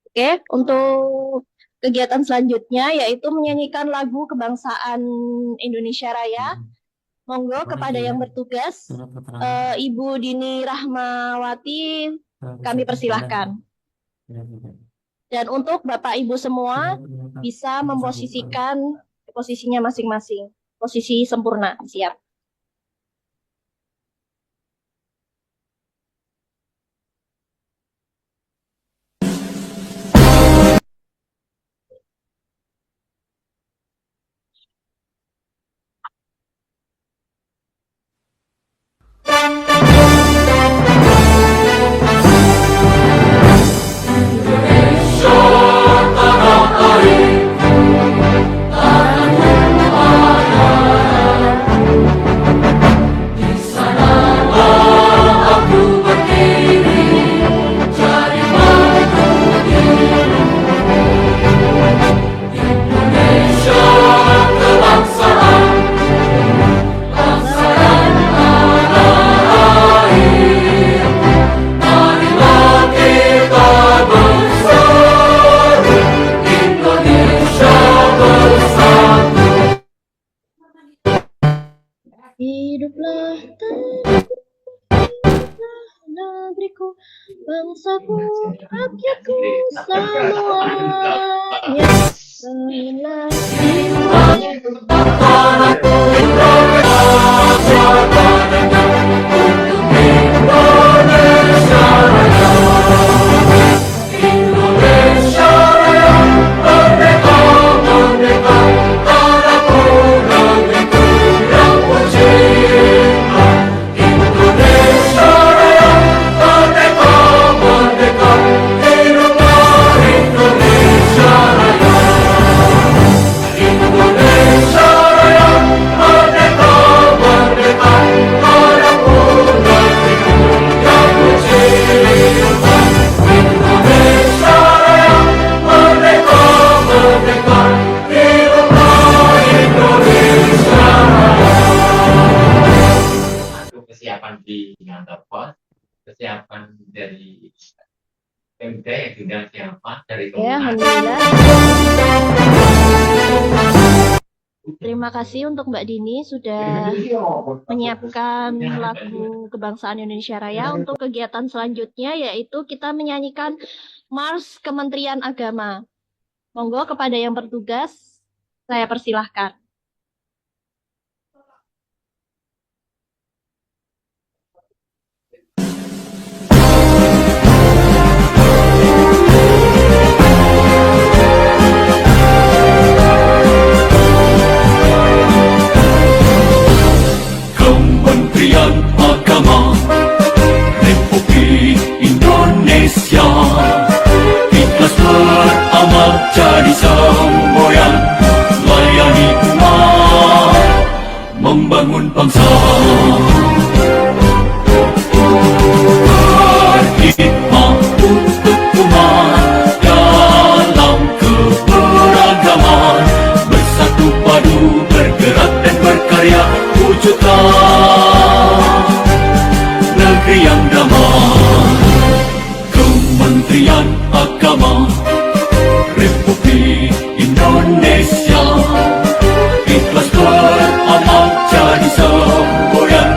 Oke, untuk kegiatan selanjutnya yaitu menyanyikan lagu kebangsaan Indonesia Raya. Monggo kepada yang bertugas, Ibu Dini Rahmawati, kami persilahkan. Dan untuk Bapak Ibu semua bisa memposisikan posisinya masing-masing. Posisi sempurna, siap. Hiduplah negeriku, bangsaku, rakyatku semuanya. Inilah kesiapan di kantor pos, kesiapan dari Pemda yang sudah siapa dari Alhamdulillah. Terima kasih untuk Mbak Dini sudah menyiapkan lagu kebangsaan Indonesia Raya. Untuk kegiatan selanjutnya yaitu kita menyanyikan Mars Kementerian Agama. Monggo kepada yang bertugas, saya persilahkan. Kementerian Agama Republik Indonesia ikhlas beramal jadi semboyan, layani umat, membangun bangsa. Berkhidmat untuk umat dalam keberagaman, bersatu padu bergerak dan berkarya, wujudkan negeri yang damai. Kementerian Agama Republik Indonesia ikhlas beramal jadi semboyan,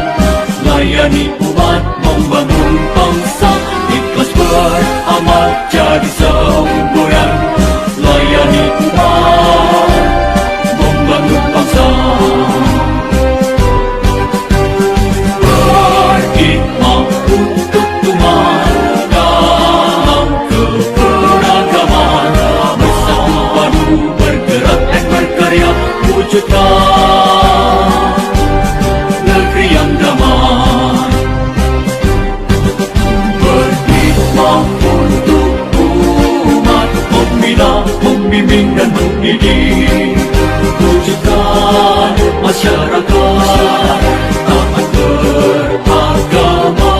layani umat, membangun bangsa. Ikhlas beramal jadi semboyan, layani umat, membangun bangsa. Berkhidmat untuk umat dalam keberagaman, bersatu padu bergerak dan berkarya, wujudkan negeri yang damai. Berkhidmat untuk umat, membina, membimbing dan mendidik, wujudkan masyarakat taat beragama,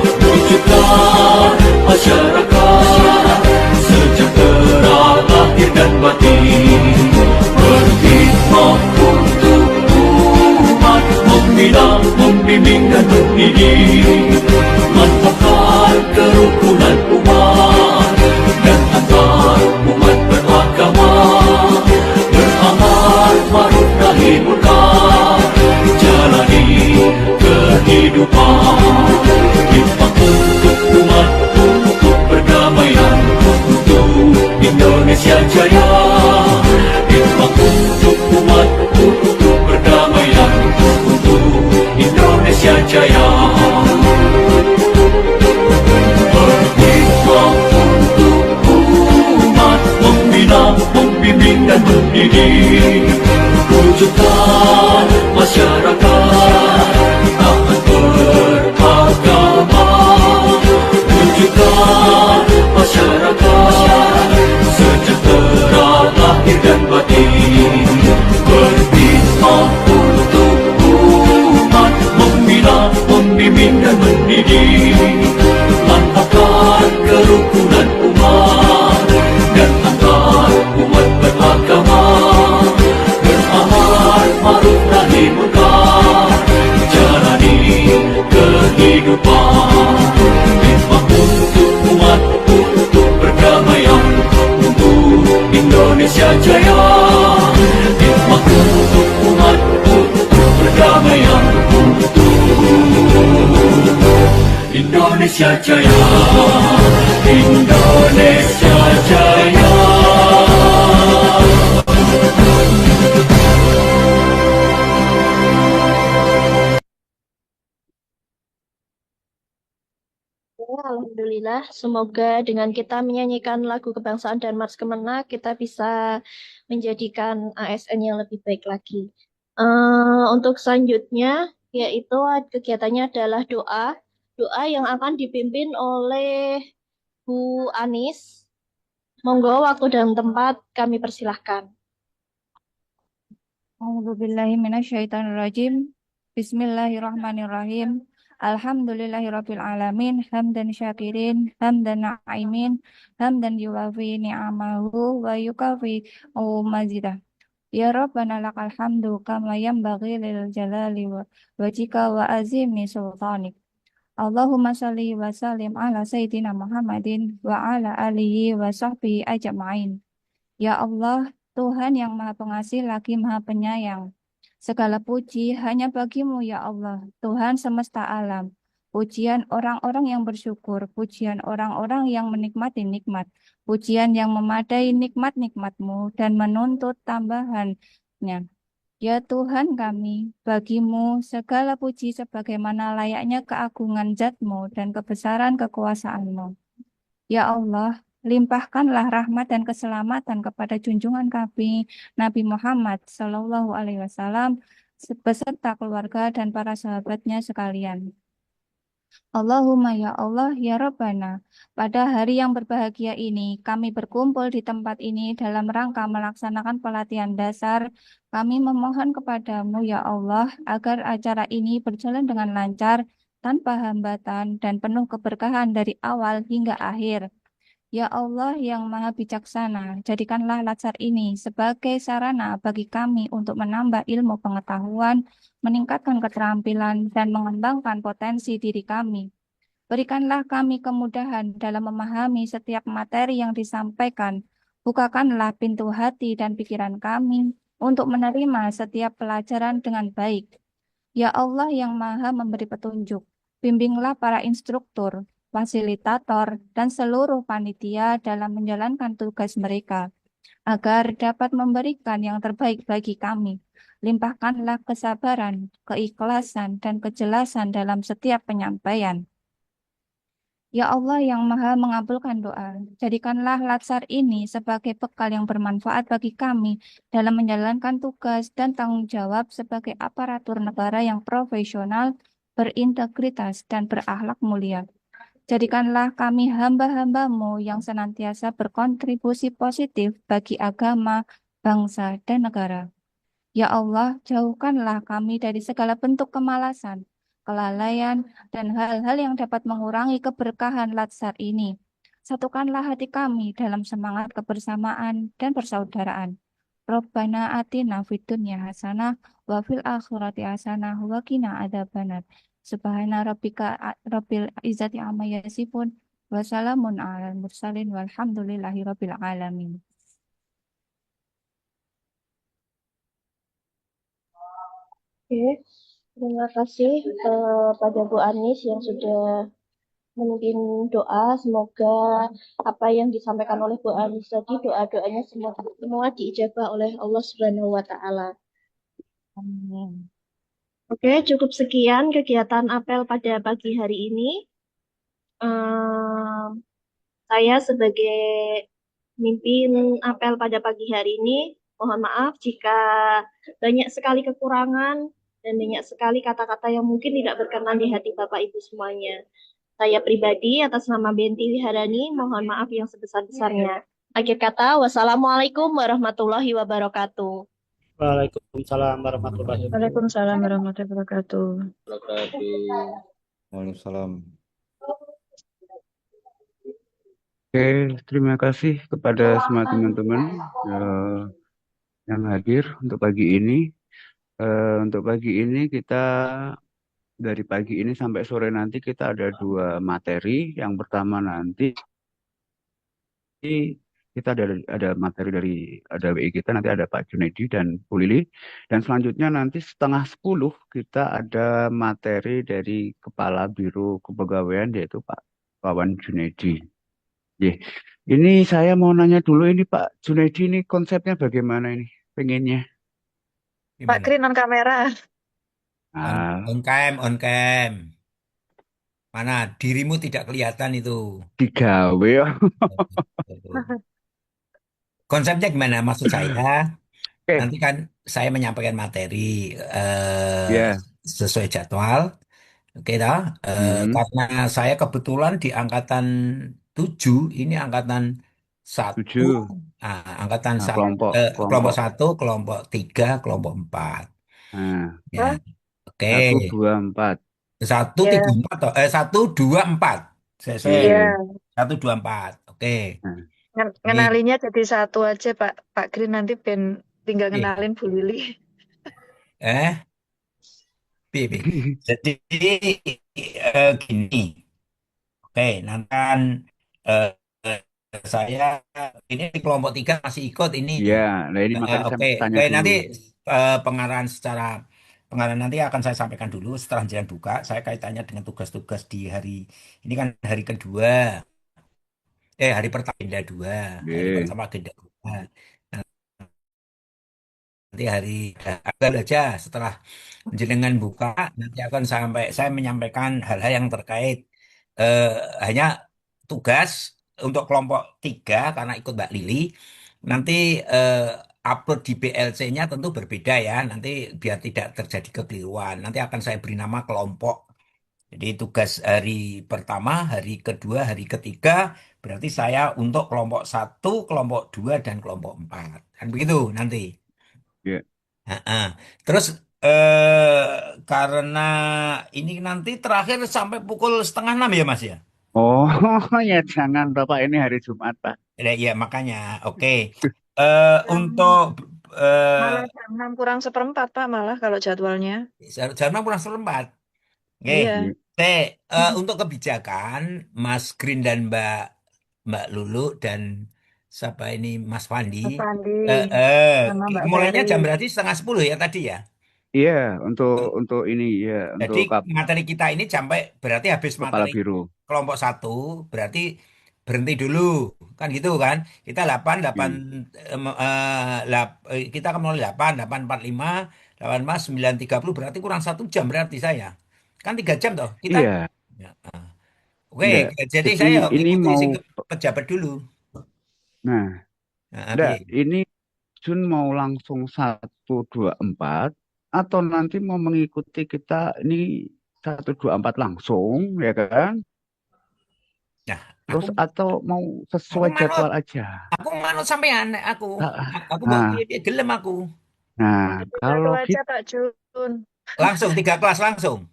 wujudkan masyarakat sejahtera lahir dan batin. Berkhidmat mendidih, mantapkan kerukunan umat dan antar umat beragama, beramar ma'ruf nahi munkar, jalani kehidupan, hikmat untuk umat, untuk perdamaian, untuk Indonesia Jaya, hikmat untuk umat, untuk perdamaian, untuk Indonesia Jaya. Berhikmat untuk umat, membina, membimbing dan mendidik, wujudkan masyarakat taat beragama, wujudkan masyarakat sejahtera lahir dan batin. Berhikmat untuk umat, membina, membimbing dan mendidik, mantapkan kerukunan umat dan antar umat beragama, beramar ma'ruf nahi munkar, jalani kehidupan, hikmat untuk umat, untuk perdamaian, untuk Indonesia Jaya, hikmat untuk umat, untuk perdamaian, untuk Indonesia Jaya, Indonesia Jaya. Ya, alhamdulillah, semoga dengan kita menyanyikan lagu kebangsaan dan Mars Kemenang, kita bisa menjadikan ASN yang lebih baik lagi. Untuk selanjutnya, yaitu kegiatannya adalah doa. Doa yang akan dipimpin oleh Bu Anis. Monggo waktu dan tempat kami persilahkan. A'udzubillahi minasyaitonirrajim. Bismillahirrahmanirrahim. Alhamdulillahirabbil alamin, hamdan syakirin, hamdan na'imin, hamdan yuwafi ni'amahu wa yukafi mazidah. Ya Rabbana lakal hamdu kama yanbaghi lil jalali wa wajhika wa azimi sultanik. Allahumma shalli wa sallim ala sayyidina Muhammadin wa ala alihi wa sahbihi ajma'in. Ya Allah, Tuhan yang Maha Pengasih lagi Maha Penyayang. Segala puji hanya bagimu ya Allah, Tuhan semesta alam. Pujian orang-orang yang bersyukur, pujian orang-orang yang menikmati nikmat, pujian yang memadai nikmat-nikmat-Mu dan menuntut tambahannya. Ya Tuhan kami, bagimu segala puji sebagaimana layaknya keagungan zat-Mu dan kebesaran kekuasaan-Mu. Ya Allah, limpahkanlah rahmat dan keselamatan kepada junjungan kami Nabi Muhammad Sallallahu Alaihi Wasallam beserta keluarga dan para sahabatnya sekalian. Allahumma ya Allah ya Rabbana, pada hari yang berbahagia ini kami berkumpul di tempat ini dalam rangka melaksanakan pelatihan dasar. Kami memohon kepadamu ya Allah agar acara ini berjalan dengan lancar, tanpa hambatan dan penuh keberkahan dari awal hingga akhir. Ya Allah yang Maha Bijaksana, jadikanlah latsar ini sebagai sarana bagi kami untuk menambah ilmu pengetahuan, meningkatkan keterampilan, dan mengembangkan potensi diri kami. Berikanlah kami kemudahan dalam memahami setiap materi yang disampaikan. Bukakanlah pintu hati dan pikiran kami untuk menerima setiap pelajaran dengan baik. Ya Allah yang Maha memberi petunjuk, bimbinglah para instruktur, fasilitator, dan seluruh panitia dalam menjalankan tugas mereka, agar dapat memberikan yang terbaik bagi kami. Limpahkanlah kesabaran, keikhlasan, dan kejelasan dalam setiap penyampaian. Ya Allah yang Maha mengabulkan doa, jadikanlah latsar ini sebagai bekal yang bermanfaat bagi kami dalam menjalankan tugas dan tanggung jawab sebagai aparatur negara yang profesional, berintegritas, dan berakhlak mulia. Jadikanlah kami hamba-hambamu yang senantiasa berkontribusi positif bagi agama, bangsa, dan negara. Ya Allah, jauhkanlah kami dari segala bentuk kemalasan, kelalaian, dan hal-hal yang dapat mengurangi keberkahan latsar ini. Satukanlah hati kami dalam semangat kebersamaan dan persaudaraan. Rabbana atina fid dunya hasanah wa fil akhirati hasanah wa qina adzabannar. Subhana rabbika rabbil izzati amma yasifun. Wassalamun alal mursalin walhamdulillahi rabbil alamin. Oke, terima kasih pada Bu Anis yang sudah memimpin doa. Semoga apa yang disampaikan oleh Bu Anis tadi, doa-doanya semua diijabah oleh Allah Subhanahu wa Ta'ala. Amin. Oke, cukup sekian kegiatan apel pada pagi hari ini. Em, saya sebagai pemimpin apel pada pagi hari ini, mohon maaf jika banyak sekali kekurangan dan banyak sekali kata-kata yang mungkin tidak berkenan di hati Bapak Ibu semuanya. Saya pribadi atas nama Benti Wiharani, mohon maaf yang sebesar-besarnya. Akhir kata, wassalamualaikum warahmatullahi wabarakatuh. Waalaikumsalam warahmatullahi wabarakatuh. Waalaikumsalam warahmatullahi wabarakatuh. Waalaikumsalam. Oke, terima kasih kepada semua teman-teman yang hadir untuk pagi ini. Untuk pagi ini kita dari pagi ini sampai sore nanti kita ada 2 materi. Yang pertama nanti kita ada materi dari ada WI kita, nanti ada Pak Junedi dan Bu Lili. Dan selanjutnya nanti 9:30 kita ada materi dari Kepala Biro Kepegawaian yaitu Pak Wawan Junedi. Ini saya mau nanya dulu ini Pak Junedi, ini konsepnya bagaimana ini? Pengennya. Pak Gimana? Kri non kamera. On cam. Mana dirimu tidak kelihatan itu. Digawe. Konsepnya gimana? Maksud saya, Oke. nanti kan saya menyampaikan materi Ya. sesuai jadwal. Oke dah. Karena saya kebetulan di angkatan 7, ini angkatan 1, 7. angkatan Nah, 1, kelompok 1, kelompok 3, kelompok 4. Nah, Ya. Oke. 1, 2, 4. 1, Ya. 3, 4, 1, 2, 4. Sesuai. Iya. 1, 2, 4. Oke. Ngenalinya jadi satu aja Pak Kri, nanti ben tinggal Iya. ngenalin Bu Lili. Pipi. Jadi gini. Oke, nanti kan saya ini di kelompok 3 masih ikut ini. Iya, nah ini makanya Oke, saya tanya dulu. nanti pengarahan nanti akan saya sampaikan dulu setelah jalan buka. Saya kaitannya dengan tugas-tugas di hari ini kan hari kedua. Hari pertama agenda 2. Hari Oke. pertama agenda 2. Nanti hari agak aja setelah jenengan buka nanti akan saya menyampaikan hal-hal yang terkait hanya tugas untuk kelompok 3 karena ikut Mbak Lili. Nanti upload di BLC-nya tentu berbeda ya. Nanti biar tidak terjadi kekeliruan. Nanti akan saya beri nama kelompok. Jadi tugas hari pertama, hari kedua, hari ketiga berarti saya untuk kelompok 1, kelompok 2, dan kelompok 4. Kan begitu nanti. Iya. Terus karena ini nanti terakhir sampai pukul 5:30 ya Mas ya? Oh, ya jangan Bapak, ini hari Jumat Pak. Ya makanya, oke. Untuk Malah jam 6 kurang seperempat Pak, malah kalau jadwalnya. Jarman kurang seperempat. Oke. Iya. Untuk kebijakan Mas Green dan Mbak Lulu dan siapa ini Mas Fandi. Mas Fandi. Sama Mbak Mulainya Ferry. jam berarti 9:30 ya tadi ya. Iya, untuk ini ya, Jadi untuk materi kita ini sampai berarti habis Kepala materi Biro. kelompok 1 berarti berhenti dulu kan gitu kan. Kita 8 kita akan mulai 8:45, 9:30 berarti kurang 1 jam berarti saya. Kan 3 jam toh kita. Iya. Ya, Oke, Enggak. jadi Jadi saya ini ikuti mau si pejabat dulu. Nah, enggak, Piye? ini Jun mau langsung 1, 2, 4 atau nanti mau mengikuti kita ini 1, 2, 4 langsung ya kan? Nah, Terus atau mau sesuai manut. jadwal aja? Aku manut sampean aku. Aku mau piye gelem aku. Nah, Satu kalau aja Pak Jun. Langsung 3 kelas langsung.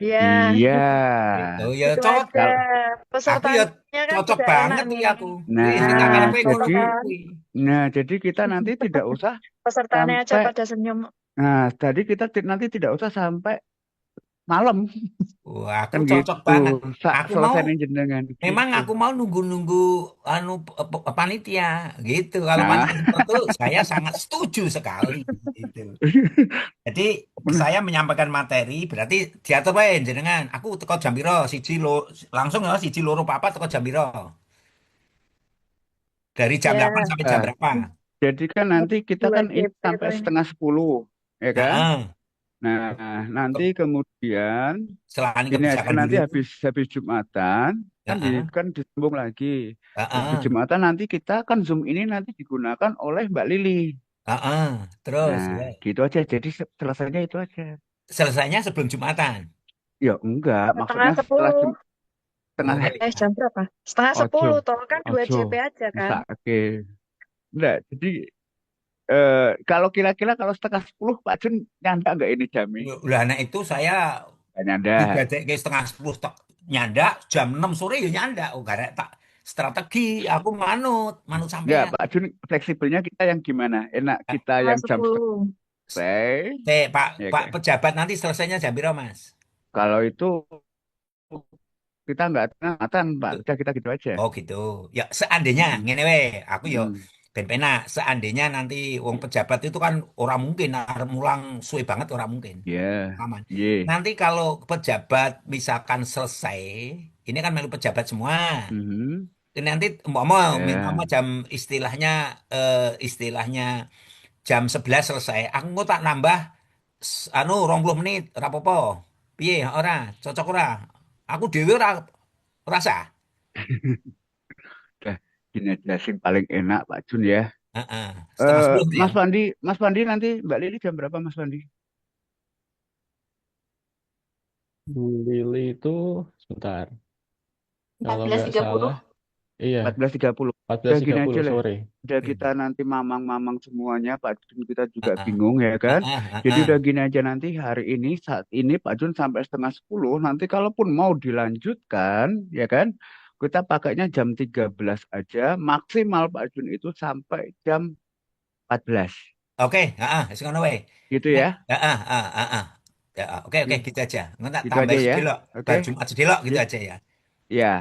Iya. Iya. Oh ya Itu cocok. aja. Aku Pesertanya ya kan cocok juga banget enak nih nih. aku. Nah, jadi kita nanti tidak usah Pesertanya aja sampai pada senyum. Nah, tadi kita nanti tidak usah sampai malam Wah, aku kan cocok gitu. banget. Aku mau Selesai nih jenengan Memang gitu. aku mau nunggu-nunggu panitia gitu. Kalau Nah, panitia itu saya sangat setuju sekali gitu. Jadi saya menyampaikan materi berarti diatur wae jenengan. Aku teko jam piro? Langsung ya siji loro papat teko jam piro? Dari jam 8 Ya, sampai jam eh, berapa? jadi kan nanti kita dua kan ini JP sampai paling. 9:30, ya kan? Heeh. Nah, nanti kemudian Selain ini aja kebijakan nanti dulu. habis habis Jumatan Heeh. kan disambung lagi. Habis Heeh. Jumatan nanti kita kan Zoom ini nanti digunakan oleh Mbak Lili. Heeh. Terus Nah, ya. gitu aja. Jadi selesainya itu aja. Selesainya sebelum Jumatan. Ya enggak, Setengah maksudnya setelah 10. tengah Oh ya. Jam berapa? Setengah ojo 10. Toh kan 2 ojo JP aja kan. bisa oke. Enggak, jadi kalau kira-kira kalau 9:30 Pak Jun nyanda enggak ini jamnya? Udah anak itu saya Nggak nyanda. digadekke setengah 10 tok nyandak jam 6 sore ya nyandak oh garek tak strategi aku manut Enggak, sampean Pak Jun fleksibelnya kita yang gimana? Enak Eh, kita Setengah yang jam 10. selesai, Pak ya Pak kan? pejabat nanti selesainya jam berapa Mas? Kalau itu kita nggak tengah-tengah, Pak. Udah kita gitu aja. Oh gitu. Ya seandainya Mm-mm. ngene we, aku yo Mm-mm. ben penak seandainya nanti wong pejabat itu kan orang mungkin arep mulang suwe banget orang mungkin. Ya, Aman. ye. Nanti kalau pejabat misalkan selesai, ini kan melu pejabat semua. Mhm. Ini nanti mau Ya. jam istilahnya jam 11 selesai. Aku nggak tak nambah 20 menit rapopo. Piye ora cocok ora? Aku dhewe ora rasa. Udah, gini aja sih paling enak Pak Jun ya. Heeh. Setengah 10 ya. Mas Pandi nanti Mbak Lili jam berapa Mas Pandi? Bu Lili itu sebentar. Kalau nggak 14.30. salah, iya 14:30. Udah gini aja 14.30 lah. sore. Udah kita nanti mamang-mamang semuanya, Pak Jun kita juga Heeh. bingung ya kan. Heeh, Jadi heeh. udah gini aja nanti hari ini saat ini Pak Jun sampai 9:30. Nanti kalaupun mau dilanjutkan ya kan, kita pakainya jam 13 aja. Maksimal Pak Jun itu sampai jam 14. Oke, heeh, wis ngono wae. Gitu Nek, ya. heeh, heeh, heeh. Ya, oke, Gi- gitu aja. Nggak tak Gitu tambah aja ya. sedelok. Oke. Bar Jumat sedelok gitu Gi- aja ya. Ya,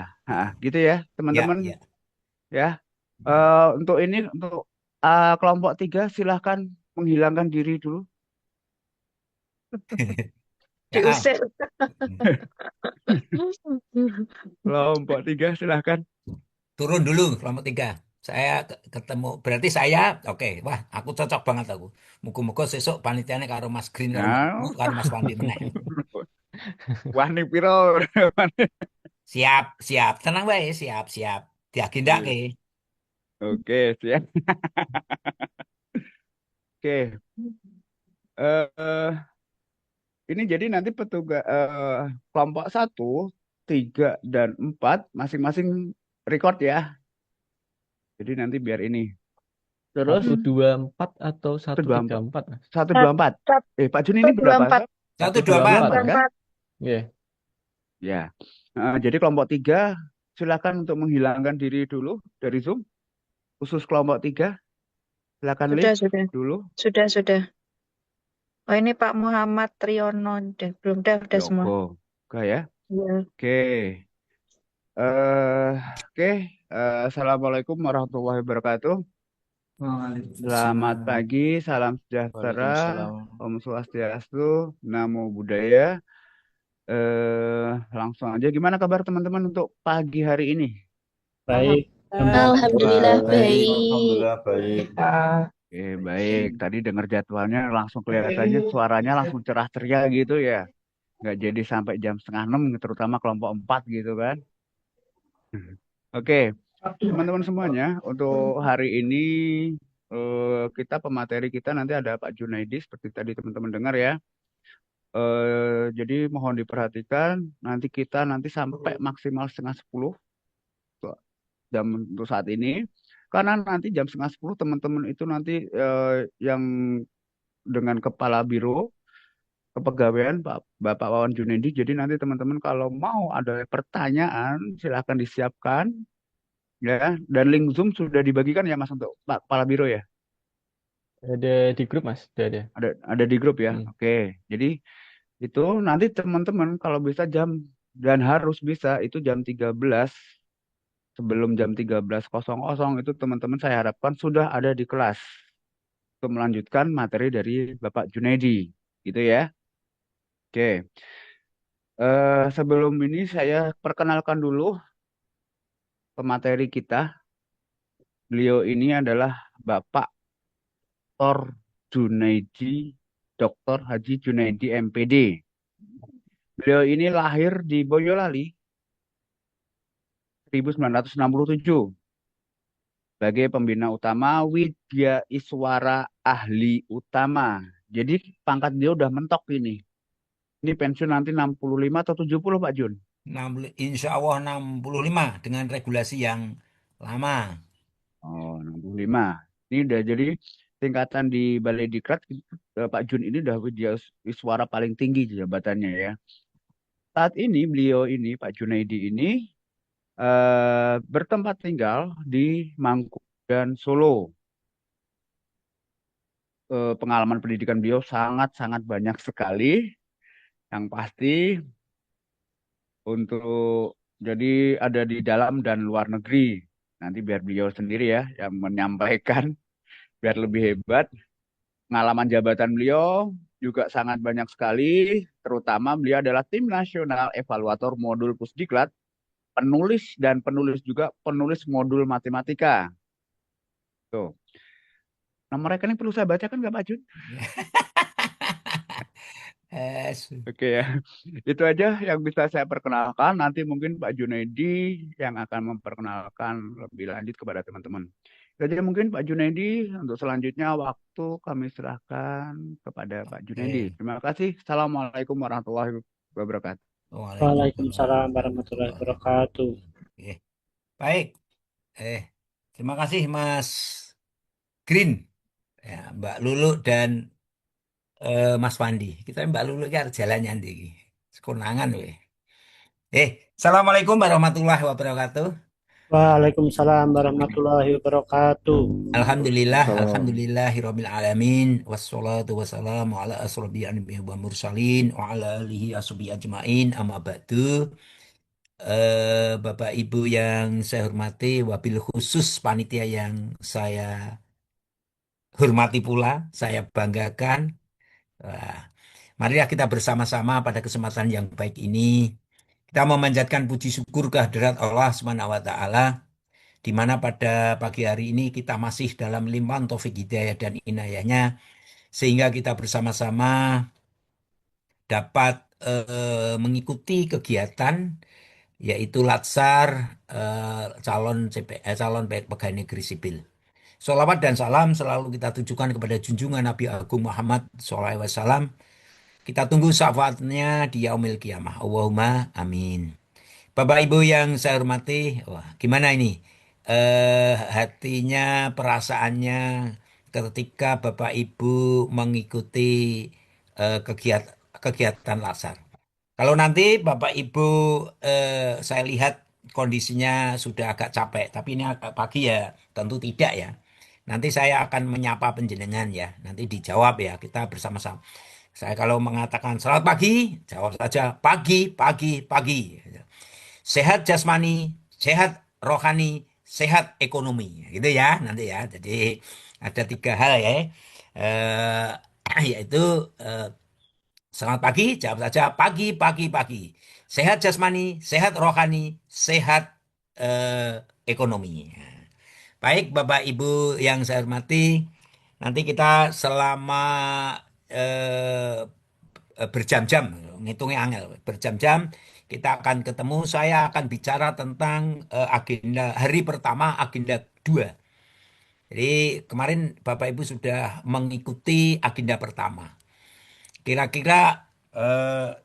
gitu ya Ya, teman-teman ya. ya. Untuk ini untuk kelompok 3 silahkan menghilangkan diri dulu. Heeh. Diusir. Kelompok 3 silahkan. Turun dulu kelompok 3. Saya ketemu, berarti saya, oke, wah, aku cocok banget aku. Muga-muga sesuk panitiane karo Mas Green, Nah, karo Mas Wandi meneh. wani piro. Siap, siap, tenang wae, siap, siap. Diagendake. Oke, siap. Oke. eh ini jadi nanti petugas kelompok 1, 3, dan 4 masing-masing record ya. Jadi nanti biar ini. Terus 124 atau 124. 134, Mas? 124. Pak Jun ini berapa? 124. 124. 124 kan? 124. Iya. Ya. Jadi kelompok 3 silakan untuk menghilangkan diri dulu dari Zoom. Khusus kelompok 3 silakan Sudah, leave sudah. dulu. Sudah. Oh, ini Pak Muhammad Triono. Belum dah, udah semua. Yoko. Oke ya. Iya. Oke. Eh, oke. Assalamualaikum warahmatullahi wabarakatuh. Selamat pagi, salam sejahtera, Om Swastiastu, Namo Buddhaya. Langsung aja, gimana kabar teman-teman untuk pagi hari ini? Baik. Alhamdulillah baik. Alhamdulillah baik. Oke, baik. Tadi dengar jadwalnya langsung kelihatannya suaranya langsung cerah ceria gitu ya. Nggak jadi sampai jam 5:30, terutama kelompok 4 gitu kan. Oke, teman-teman semuanya, untuk hari ini kita pemateri kita nanti ada Pak Junaidi seperti tadi teman-teman dengar ya. Jadi mohon diperhatikan nanti kita sampai maksimal 9:30 jam untuk saat ini. Karena nanti jam 9:30 teman-teman itu nanti yang dengan kepala biro kepegawaian Bapak Wawan Junaidi. Jadi nanti teman-teman kalau mau ada pertanyaan silahkan disiapkan ya. Dan link Zoom sudah dibagikan ya Mas untuk Pak Kepala Biro ya. Ada di grup, Mas. Udah ada. Ada di grup ya. Hmm. Oke. Jadi Itu nanti teman-teman kalau bisa jam dan harus bisa itu jam 13, sebelum jam 13.00 itu teman-teman saya harapkan sudah ada di kelas untuk melanjutkan materi dari Bapak Junaidi. Gitu ya. Oke. Sebelum ini saya perkenalkan dulu pemateri kita. Beliau ini adalah Bapak Dr. Junaidi, Dr. Haji Junaidi MPD. Beliau ini lahir di Boyolali 1967 sebagai pembina utama Widya Iswara Ahli Utama. Jadi pangkat dia udah mentok ini. Ini pensiun nanti 65 atau 70 Pak Jun? Insya Allah 65 dengan regulasi yang lama. Oh, 65. Ini udah jadi tingkatan di Balai Diklat, Pak Jun ini udah Widya Iswara paling tinggi jabatannya ya. Saat ini beliau ini, Pak Junaidi ini, bertempat tinggal di Mangkunegaran dan Solo. Pengalaman pendidikan beliau sangat-sangat banyak sekali. Yang pasti untuk jadi ada di dalam dan luar negeri. Nanti biar beliau sendiri ya yang menyampaikan biar lebih hebat. Pengalaman jabatan beliau juga sangat banyak sekali. Terutama beliau adalah tim nasional evaluator modul Pusdiklat, penulis dan penulis juga penulis modul matematika. Tuh. Nomor rekening perlu saya bacakan nggak Pak Jun? Oke ya, itu aja yang bisa saya perkenalkan. Nanti mungkin Pak Junaidi yang akan memperkenalkan lebih lanjut kepada teman-teman. Itu aja mungkin Pak Junaidi. Untuk selanjutnya waktu kami serahkan kepada Pak Junaidi. Oke. Terima kasih. Assalamualaikum warahmatullahi wabarakatuh. Waalaikumsalam warahmatullahi wabarakatuh. Oke. Baik. Terima kasih Mas Green, ya, Mbak Lulu dan Mas Wandi. Kita Mbak Lulu kan jalannya nanti. Sekonangan weh. Assalamualaikum warahmatullahi wabarakatuh. Waalaikumsalam warahmatullahi wabarakatuh. Alhamdulillah, Salam. alhamdulillahirabbil alamin, wassalatu wassalamu ala asrofil anbiya'i wal mursalin wa ala alihi ashabihi ajmain, amma ba'du. Bapak Ibu yang saya hormati, wabil khusus panitia yang saya hormati pula, saya banggakan. Wah, marilah kita bersama-sama pada kesempatan yang baik ini. Kita memanjatkan puji syukur kehadirat Allah Subhanahu wa Ta'ala, di mana pada pagi hari ini kita masih dalam limpahan taufik hidayah dan inayahnya, sehingga kita bersama-sama dapat mengikuti kegiatan yaitu Latsar calon pegawai negeri sipil. Sholawat dan salam selalu kita tujukan kepada junjungan Nabi Agung Muhammad SAW. Kita tunggu syafaatnya di yaumil kiamah. Allahumma amin. Bapak Ibu yang saya hormati, wah, gimana ini? Hatinya, perasaannya ketika Bapak Ibu mengikuti kegiatan Latsar. Kalau nanti Bapak Ibu saya lihat kondisinya sudah agak capek, tapi ini agak pagi ya, tentu tidak ya. Nanti saya akan menyapa penjenengan ya, nanti dijawab ya, kita bersama-sama. Saya kalau mengatakan selamat pagi, jawab saja pagi, pagi, pagi. Sehat jasmani, sehat rohani, sehat ekonomi, gitu ya nanti ya. Jadi ada 3 hal ya, yaitu selamat pagi, jawab saja pagi, pagi, pagi. Sehat jasmani, sehat rohani, sehat ekonomi. Baik, Bapak Ibu yang saya hormati, nanti kita selama berjam-jam, ngitungnya angel, berjam-jam kita akan ketemu. Saya akan bicara tentang agenda hari pertama, agenda 2. Jadi kemarin Bapak Ibu sudah mengikuti agenda pertama. Kira-kira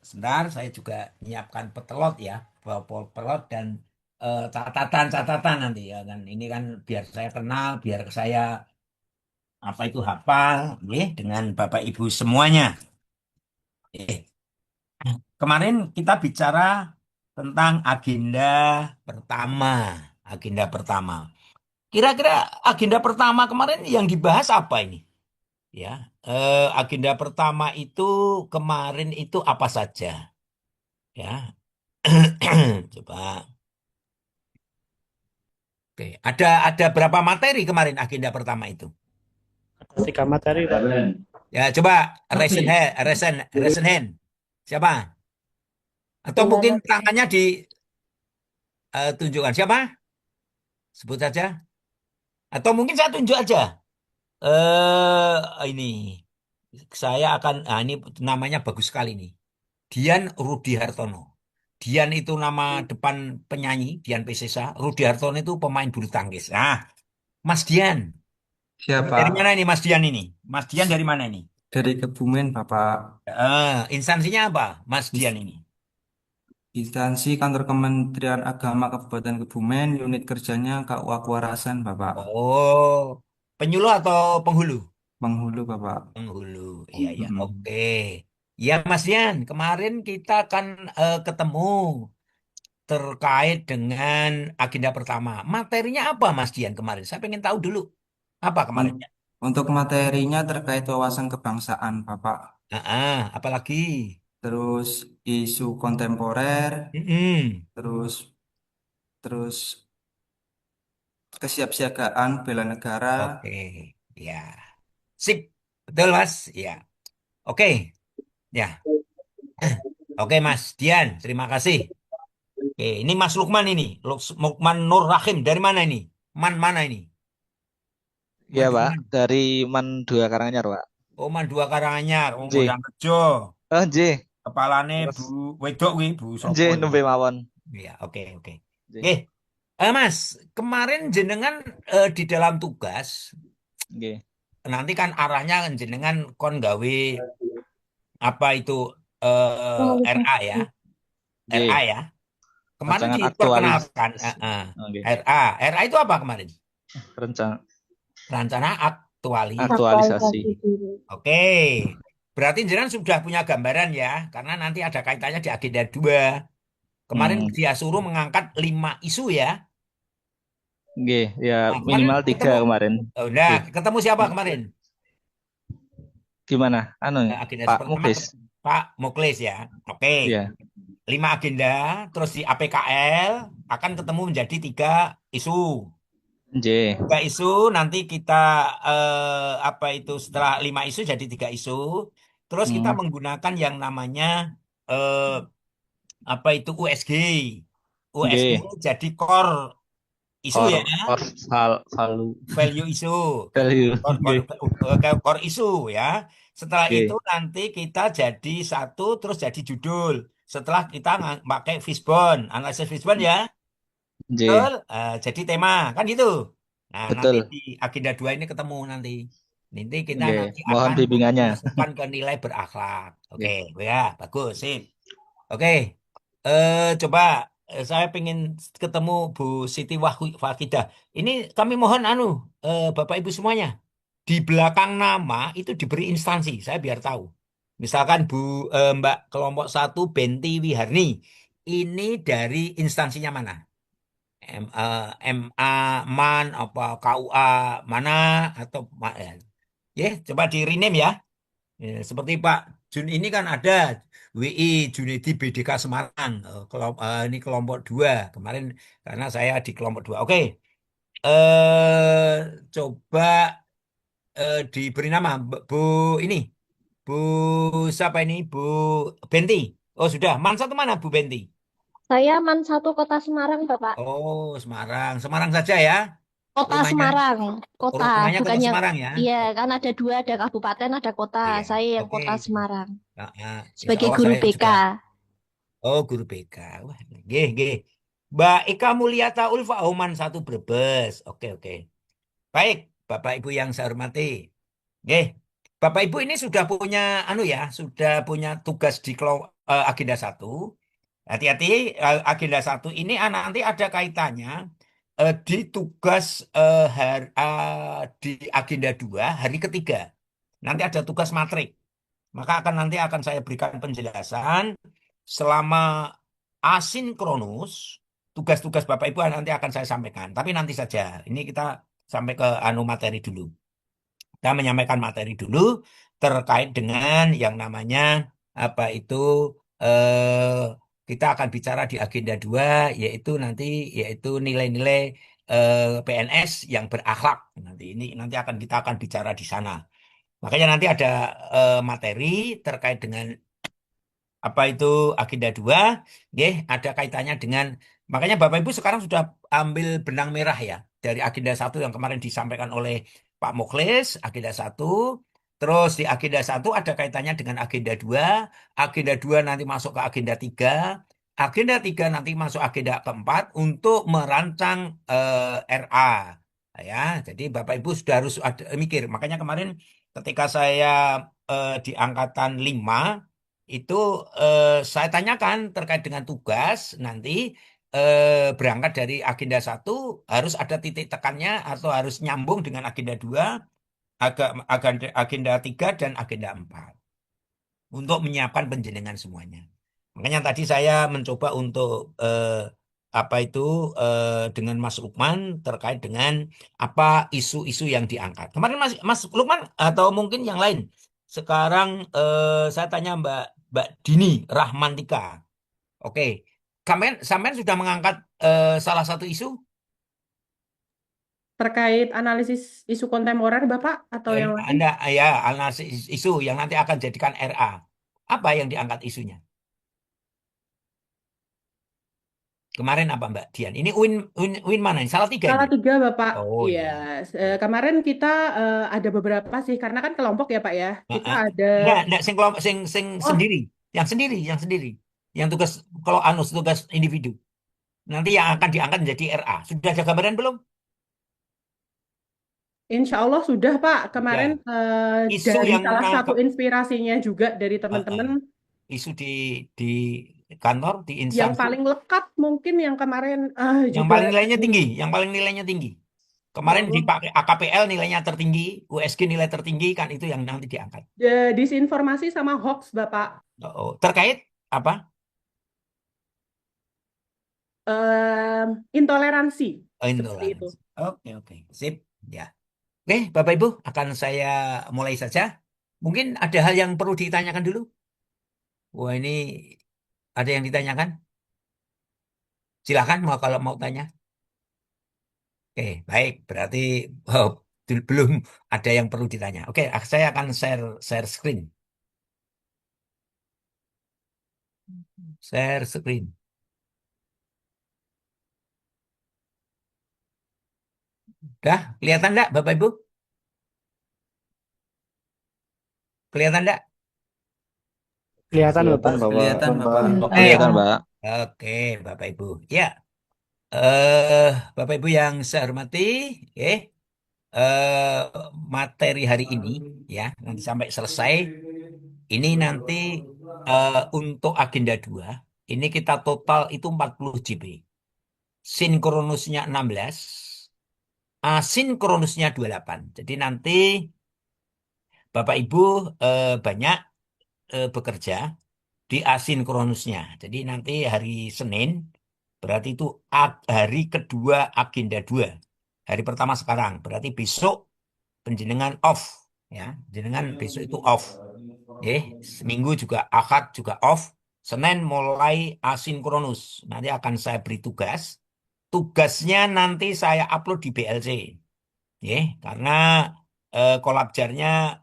sebentar saya juga menyiapkan petelot ya, pelot dan catatan-catatan nanti ya kan. Ini kan biar saya kenal, biar saya apa itu hafal, dengan Bapak Ibu semuanya. Kemarin kita bicara tentang agenda pertama, agenda pertama. Kira-kira agenda pertama kemarin yang dibahas apa ini? Ya. Agenda pertama itu kemarin itu apa saja? Ya. Coba. Oke. Ada berapa materi kemarin agenda pertama itu? Ada 3 materi, Pak. Ya, coba raise hand. Siapa? Atau mungkin Gimana? tangannya ditunjukkan. Siapa? Sebut saja. Atau mungkin saya tunjuk aja. Ini ini namanya bagus sekali nih. Dian Rudi Hartono. Dian itu nama depan penyanyi, Dian Piscesa. Rudi Hartono itu pemain bulu tangkis. Nah, Mas Dian. Siapa? Dari mana ini Mas Dian ini? Mas Dian dari mana ini? Dari Kebumen, Bapak. Instansinya apa, Mas Dian ini? Instansi Kantor Kementerian Agama Kabupaten Kebumen, unit kerjanya KUA Kewarasan, Bapak. Oh, penyuluh atau penghulu? Penghulu, Bapak. Penghulu. Iya, ya. Mm-mm. Oke. Ya, Mas Dian, kemarin kita kan ketemu terkait dengan agenda pertama. Materinya apa, Mas Dian, kemarin? Saya pengen tahu dulu. Apa Un- kemarinnya? Untuk materinya terkait wawasan kebangsaan, Bapak. Apalagi? Terus isu kontemporer, Mm-mm. terus terus kesiapsiagaan bela negara. Oke, ya. Sip. Betul, Mas. Ya. Oke, ya. Oke, Mas Dian, terima kasih. Oke, ini Mas Lukman ini. Lukman Nur Rahim. Dari mana ini? Mana ini? Iya Pak, Man. dari Man 2 Karanganyar Pak. Oh, Man dua Karanganyar. Oh, Nggih. Boyangrejo. Oh nggih, Kepalane terus Bu Wedok wi, Bu Sopo nggih ini. nembe mawon. Iya, oke, oke. Nggih. Oke, Mas, kemarin jenengan di dalam tugas, Nggih. nanti kan arahnya jenengan kon gawe apa itu RA ya, Nggih. RA ya. Kemarin Rancangan diperkenalkan aktualisasi. Oh, nggih. RA. RA itu apa kemarin? Rencana Rencana aktualisasi. aktualisasi. Oke. Berarti jenengan sudah punya gambaran ya, karena nanti ada kaitannya di agenda 2. Kemarin Hmm. dia suruh mengangkat 5 isu ya. Nggih, ya Nah, kemarin minimal 3 ketemu. kemarin. Nah, Nggih. ketemu siapa kemarin? Gimana? Anu, Agenda Pak pertama Muklis. Pak Muklis ya. Oke. Iya. 5 agenda, terus di APKL akan ketemu menjadi 3 isu. Nggih. 3 isu nanti kita apa itu setelah 5 isu jadi 3 isu. Terus kita menggunakan yang namanya apa itu USG. USG Nggih. jadi core isu ya. Value isu. Value. Nggih. Core isu ya. Setelah Nggih. itu nanti kita jadi satu terus jadi judul. Setelah kita pakai Fishbone, analisis Fishbone ya. Nggih. Betul? Jadi tema kan gitu. Nah, Betul. nanti di agenda 2 ini ketemu nanti. Nanti kita Nggih. nanti Mohon akan bimbingannya. masukkan ke nilai berakhlak. Oke, Nggih. ya, bagus, sip. Oke, coba saya pengen ketemu Bu Siti Wahidah. Ini kami mohon Bapak Ibu semuanya. Di belakang nama itu diberi instansi, saya biar tahu. Misalkan Mbak kelompok 1 Benti Wiharni. Ini dari instansinya mana? MA, MAN, apa KUA mana atau ya, coba di rename ya. Ya, seperti Pak Jun ini kan ada WI Junedi BDK Semarang. Ini kelompok 2 kemarin karena saya di kelompok 2. Oke. Coba diberi nama Bu ini. Bu siapa ini? Bu Benti. Oh, sudah. Man 1 mana Bu Benti? Saya Man 1 Kota Semarang, Bapak. Oh, Semarang. Semarang saja ya. Kota Rumahnya, Semarang, kota, rumahnya Kota bukannya. Semarang ya. Iya, kan ada 2, ada kabupaten, ada kota. Iya, Saya yang oke. Kota Semarang. Nah, insya Sebagai Allah guru saya BK. juga. Oh, guru BK. Wah, nggih. Mbak Eka Mulyata Ulfa Oman 1 Brebes. Oke, oke. Baik, Bapak Ibu yang saya hormati. Nggih. Bapak Ibu ini sudah punya sudah punya tugas di agenda 1. Hati-hati, agenda 1 ini nanti ada kaitannya di tugas di agenda 2 hari ketiga. Nanti ada tugas matrik. Maka nanti akan saya berikan penjelasan selama asinkronus. Tugas-tugas Bapak Ibu nanti akan saya sampaikan. Tapi nanti saja. Ini kita sampai ke materi dulu. Kita menyampaikan materi dulu terkait dengan yang namanya apa itu eh, kita akan bicara di agenda 2 yaitu nilai-nilai PNS yang berakhlak. Nanti kita akan bicara di sana. Makanya nanti ada materi terkait dengan apa itu agenda 2, ada kaitannya dengan, makanya Bapak Ibu sekarang sudah ambil benang merah ya, dari agenda 1 yang kemarin disampaikan oleh Pak Mukhlis, agenda 1, terus di agenda 1 ada kaitannya dengan agenda 2 nanti masuk ke agenda 3 nanti masuk agenda keempat untuk merancang RA. Ya, jadi Bapak Ibu sudah harus mikir, makanya kemarin ketika saya di angkatan 5, itu saya tanyakan terkait dengan tugas nanti berangkat dari agenda 1 harus ada titik tekannya atau harus nyambung dengan agenda 2, agenda 3 dan agenda 4 untuk menyiapkan penjenengan semuanya. Makanya tadi saya mencoba untuk apa itu dengan Mas Lukman terkait dengan apa isu-isu yang diangkat. Kemarin Mas Lukman atau mungkin yang lain. Sekarang saya tanya Mbak Dini Rahmantika. Oke, sampean sudah mengangkat salah satu isu? Terkait analisis isu kontemporer, Bapak, atau yang lain? Anda ya analisis isu yang nanti akan jadikan RA. Apa yang diangkat isunya? Kemarin apa Mbak Dian? Ini Win mana? Salah 3 Salah ini? 3, Bapak. Oh Iya. ya. Kemarin kita ada beberapa sih, karena kan kelompok ya, Pak ya. Kita ada. Enggak, sing kelompok sing Oh, sendiri, yang sendiri. Yang tugas kalau tugas individu. Nanti yang akan diangkat menjadi RA. Sudah ada gambaran belum? insya Allah sudah, Pak. Kemarin Isu dari yang salah satu inspirasinya juga dari teman-teman isu di kantor, di yang instansi. paling lekat mungkin yang kemarin Yang juga paling nilainya tinggi. Kemarin dipakai AKPL nilainya tertinggi, USG nilai tertinggi, kan itu yang nanti diangkat. disinformasi sama hoax, Bapak. Terkait apa? Intoleransi. Seperti itu. Intoleransi. Oke. Sip. Ya. Oke, Bapak Ibu, akan saya mulai saja. Mungkin ada hal yang perlu ditanyakan dulu. Wah, ini ada yang ditanyakan? Silakan kalau mau tanya. Oke, baik. Berarti belum ada yang perlu ditanya. Oke, saya akan share screen. Share screen. Udah, kelihatan enggak Bapak Ibu? Kelihatan enggak? Kelihatan, Bapak. Kelihatan, Bapak. Kelihatan, Pak. Oke, Bapak Ibu. Ya, Bapak Ibu yang saya hormati, materi hari ini ya, nanti sampai selesai. Ini nanti untuk agenda 2, ini kita total itu 40 GB. Sinkronusnya 16, asinkronusnya 28. Jadi nanti Bapak Ibu banyak bekerja di asinkronusnya. Jadi nanti hari Senin berarti itu hari kedua agenda 2. Hari pertama sekarang, berarti besok penjenengan off ya. Jenengan besok itu off. Seminggu juga Ahad juga off. Senin mulai asinkronus. Nanti akan saya beri tugas. Tugasnya nanti saya upload di BLC. Karena kolabjarnya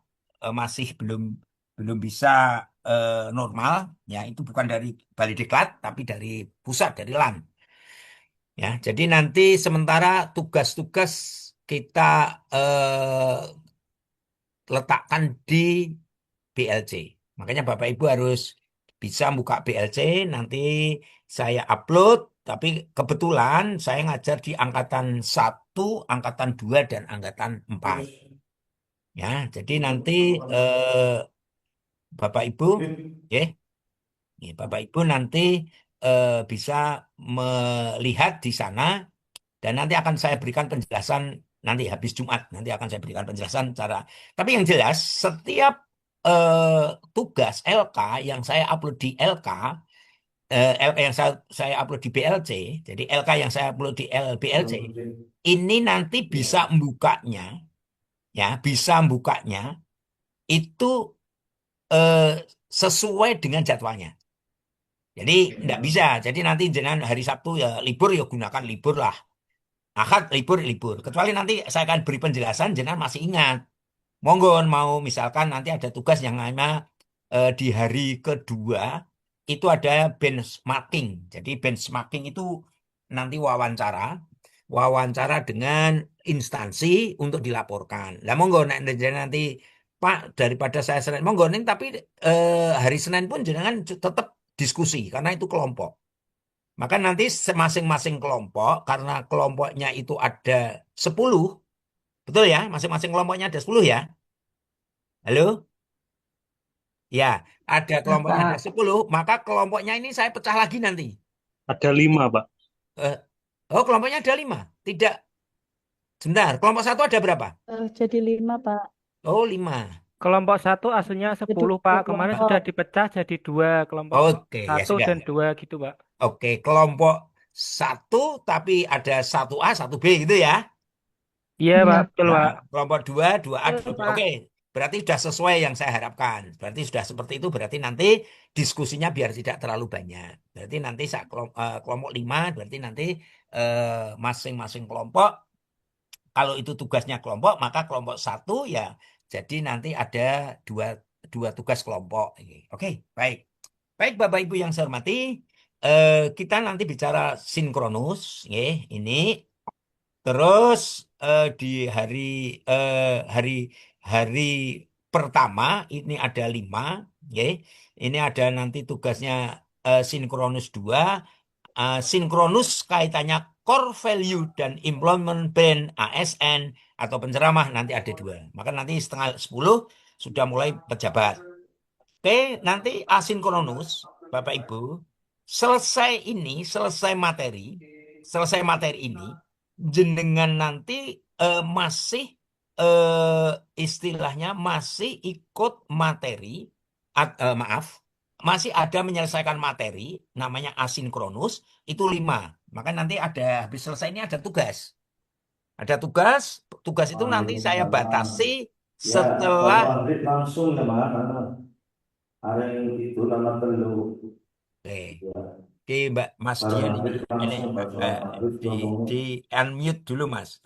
masih belum bisa normal ya, itu bukan dari Balidiklat tapi dari pusat, dari LAN ya. Jadi nanti sementara tugas-tugas kita letakkan di BLC. Makanya Bapak Ibu harus bisa buka BLC, nanti saya upload, tapi kebetulan saya ngajar di angkatan 1, angkatan 2, dan angkatan 4. Ya, jadi nanti Bapak Ibu, Bapak Ibu nanti bisa melihat di sana, dan nanti akan saya berikan penjelasan nanti habis Jumat. Nanti akan saya berikan penjelasan cara. Tapi yang jelas setiap tugas LK yang saya upload di LK, LK yang saya upload di BLC, jadi LK yang saya upload di BLC, ini nanti bisa membukanya ya bisa bukanya itu eh, sesuai dengan jadwalnya. Jadi tidak bisa. Jadi nanti jangan hari Sabtu ya libur ya gunakan libur lah. Ahad libur libur. Kecuali nanti saya akan beri penjelasan, jangan masih ingat. Monggo mau misalkan nanti ada tugas yang namanya di hari kedua itu ada benchmarking. Jadi benchmarking itu nanti wawancara dengan instansi untuk dilaporkan. Lah monggo nanti Pak daripada saya Senin monggo ning tapi hari Senin pun jangan tetap diskusi karena itu kelompok. Maka nanti masing-masing kelompok karena kelompoknya itu ada 10, betul ya? Masing-masing kelompoknya ada 10 ya. Halo? Ya, ada kelompoknya ada 10, maka kelompoknya ini saya pecah lagi nanti. Ada 5, Pak. Eh, oh, kelompoknya ada 5. Tidak, sebentar. Kelompok satu ada berapa? Jadi 5, Pak. Oh, 5. Kelompok 1 aslinya 10, Pak. Kemarin sudah dipecah jadi 2 kelompok Oke, ya 1 sudah. dan 2 gitu, Pak. Oke, kelompok 1 tapi ada 1A, 1B gitu ya. Iya, Pak. Betul, Nah, Pak. kelompok 2, 2A, Betul, 2B. Pak. Oke, berarti sudah sesuai yang saya harapkan. Berarti sudah seperti itu, berarti nanti diskusinya biar tidak terlalu banyak. Berarti nanti kelompok 5, berarti nanti masing-masing kelompok, kalau itu tugasnya kelompok, maka kelompok 1 ya, jadi nanti ada dua tugas kelompok. Oke, baik. Baik, Bapak Ibu yang saya hormati, kita nanti bicara sinkronus, ini. Terus di hari pertama ini ada 5, ya. Ini ada nanti tugasnya sinkronus 2. Sinkronus kaitannya core value dan employment plan ASN atau penceramah nanti ada 2. Maka nanti setengah 10 sudah mulai pejabat. Oke, nanti asinkronus, Bapak Ibu, selesai materi ini, jenengan nanti masih istilahnya masih ikut materi, masih ada menyelesaikan materi, namanya asinkronus, itu 5. Maka nanti ada, habis selesai ini ada tugas. Ada tugas itu nanti saya batasi setelah langsung ya ada yang itu nama telu. Oke, Mbak Mas Dian ini di unmute dulu Mas.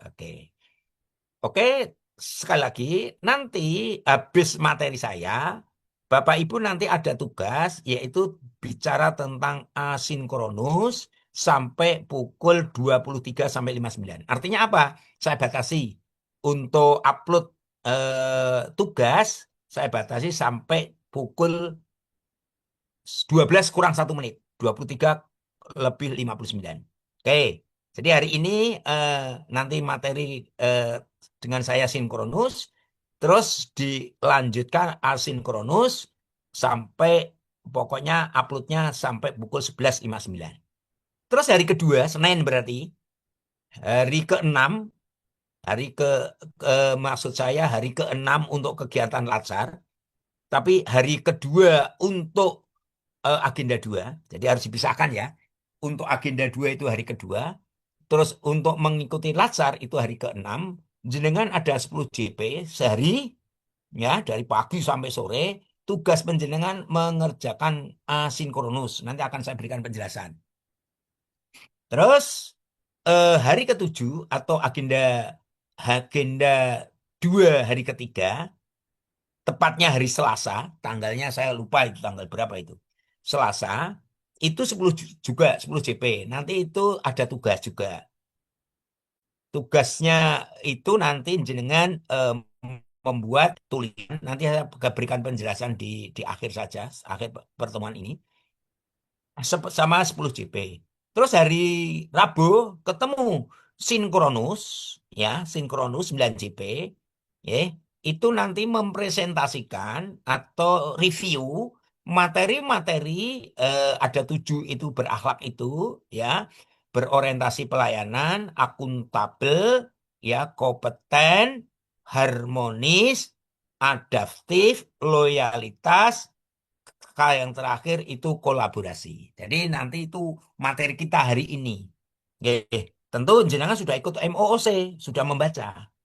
Oke, sekali lagi nanti habis materi saya, Bapak Ibu nanti ada tugas yaitu bicara tentang asinkronus sampai pukul 23 sampai 59. Artinya apa? Saya batasi untuk upload tugas, saya batasi sampai pukul 12 kurang 1 menit. 23 lebih 59. Oke, jadi hari ini nanti materi dengan saya sinkronus, terus dilanjutkan asinkronus sampai pokoknya uploadnya sampai pukul 11.59. Terus hari kedua, Senin berarti, hari ke-6, maksud saya hari ke-6 untuk kegiatan latsar, tapi hari kedua untuk agenda 2, jadi harus dipisahkan ya. Untuk agenda 2 itu hari kedua, terus untuk mengikuti latsar itu hari ke-6, jenengan ada 10 JP sehari, ya dari pagi sampai sore, tugas penjenengan mengerjakan asinkronus. Nanti akan saya berikan penjelasan. Terus hari ke-7 atau agenda 2 hari ketiga, tepatnya hari Selasa, tanggalnya saya lupa itu tanggal berapa itu. Selasa itu 10 JP. Nanti itu ada tugas juga. Tugasnya itu nanti jenengan membuat tulisan. Nanti saya berikan penjelasan di akhir saja, akhir pertemuan ini. Sama 10 JP. Terus hari Rabu ketemu sinkronus, ya, sinkronus 9 JP, ya. Itu nanti mempresentasikan atau review materi-materi ada 7 itu berakhlak itu, ya, berorientasi pelayanan, akuntabel, ya, kompeten, harmonis, adaptif, loyalitas, yang terakhir itu kolaborasi. Jadi nanti itu materi kita hari ini. Tentu jenengan sudah ikut MOOC, sudah membaca.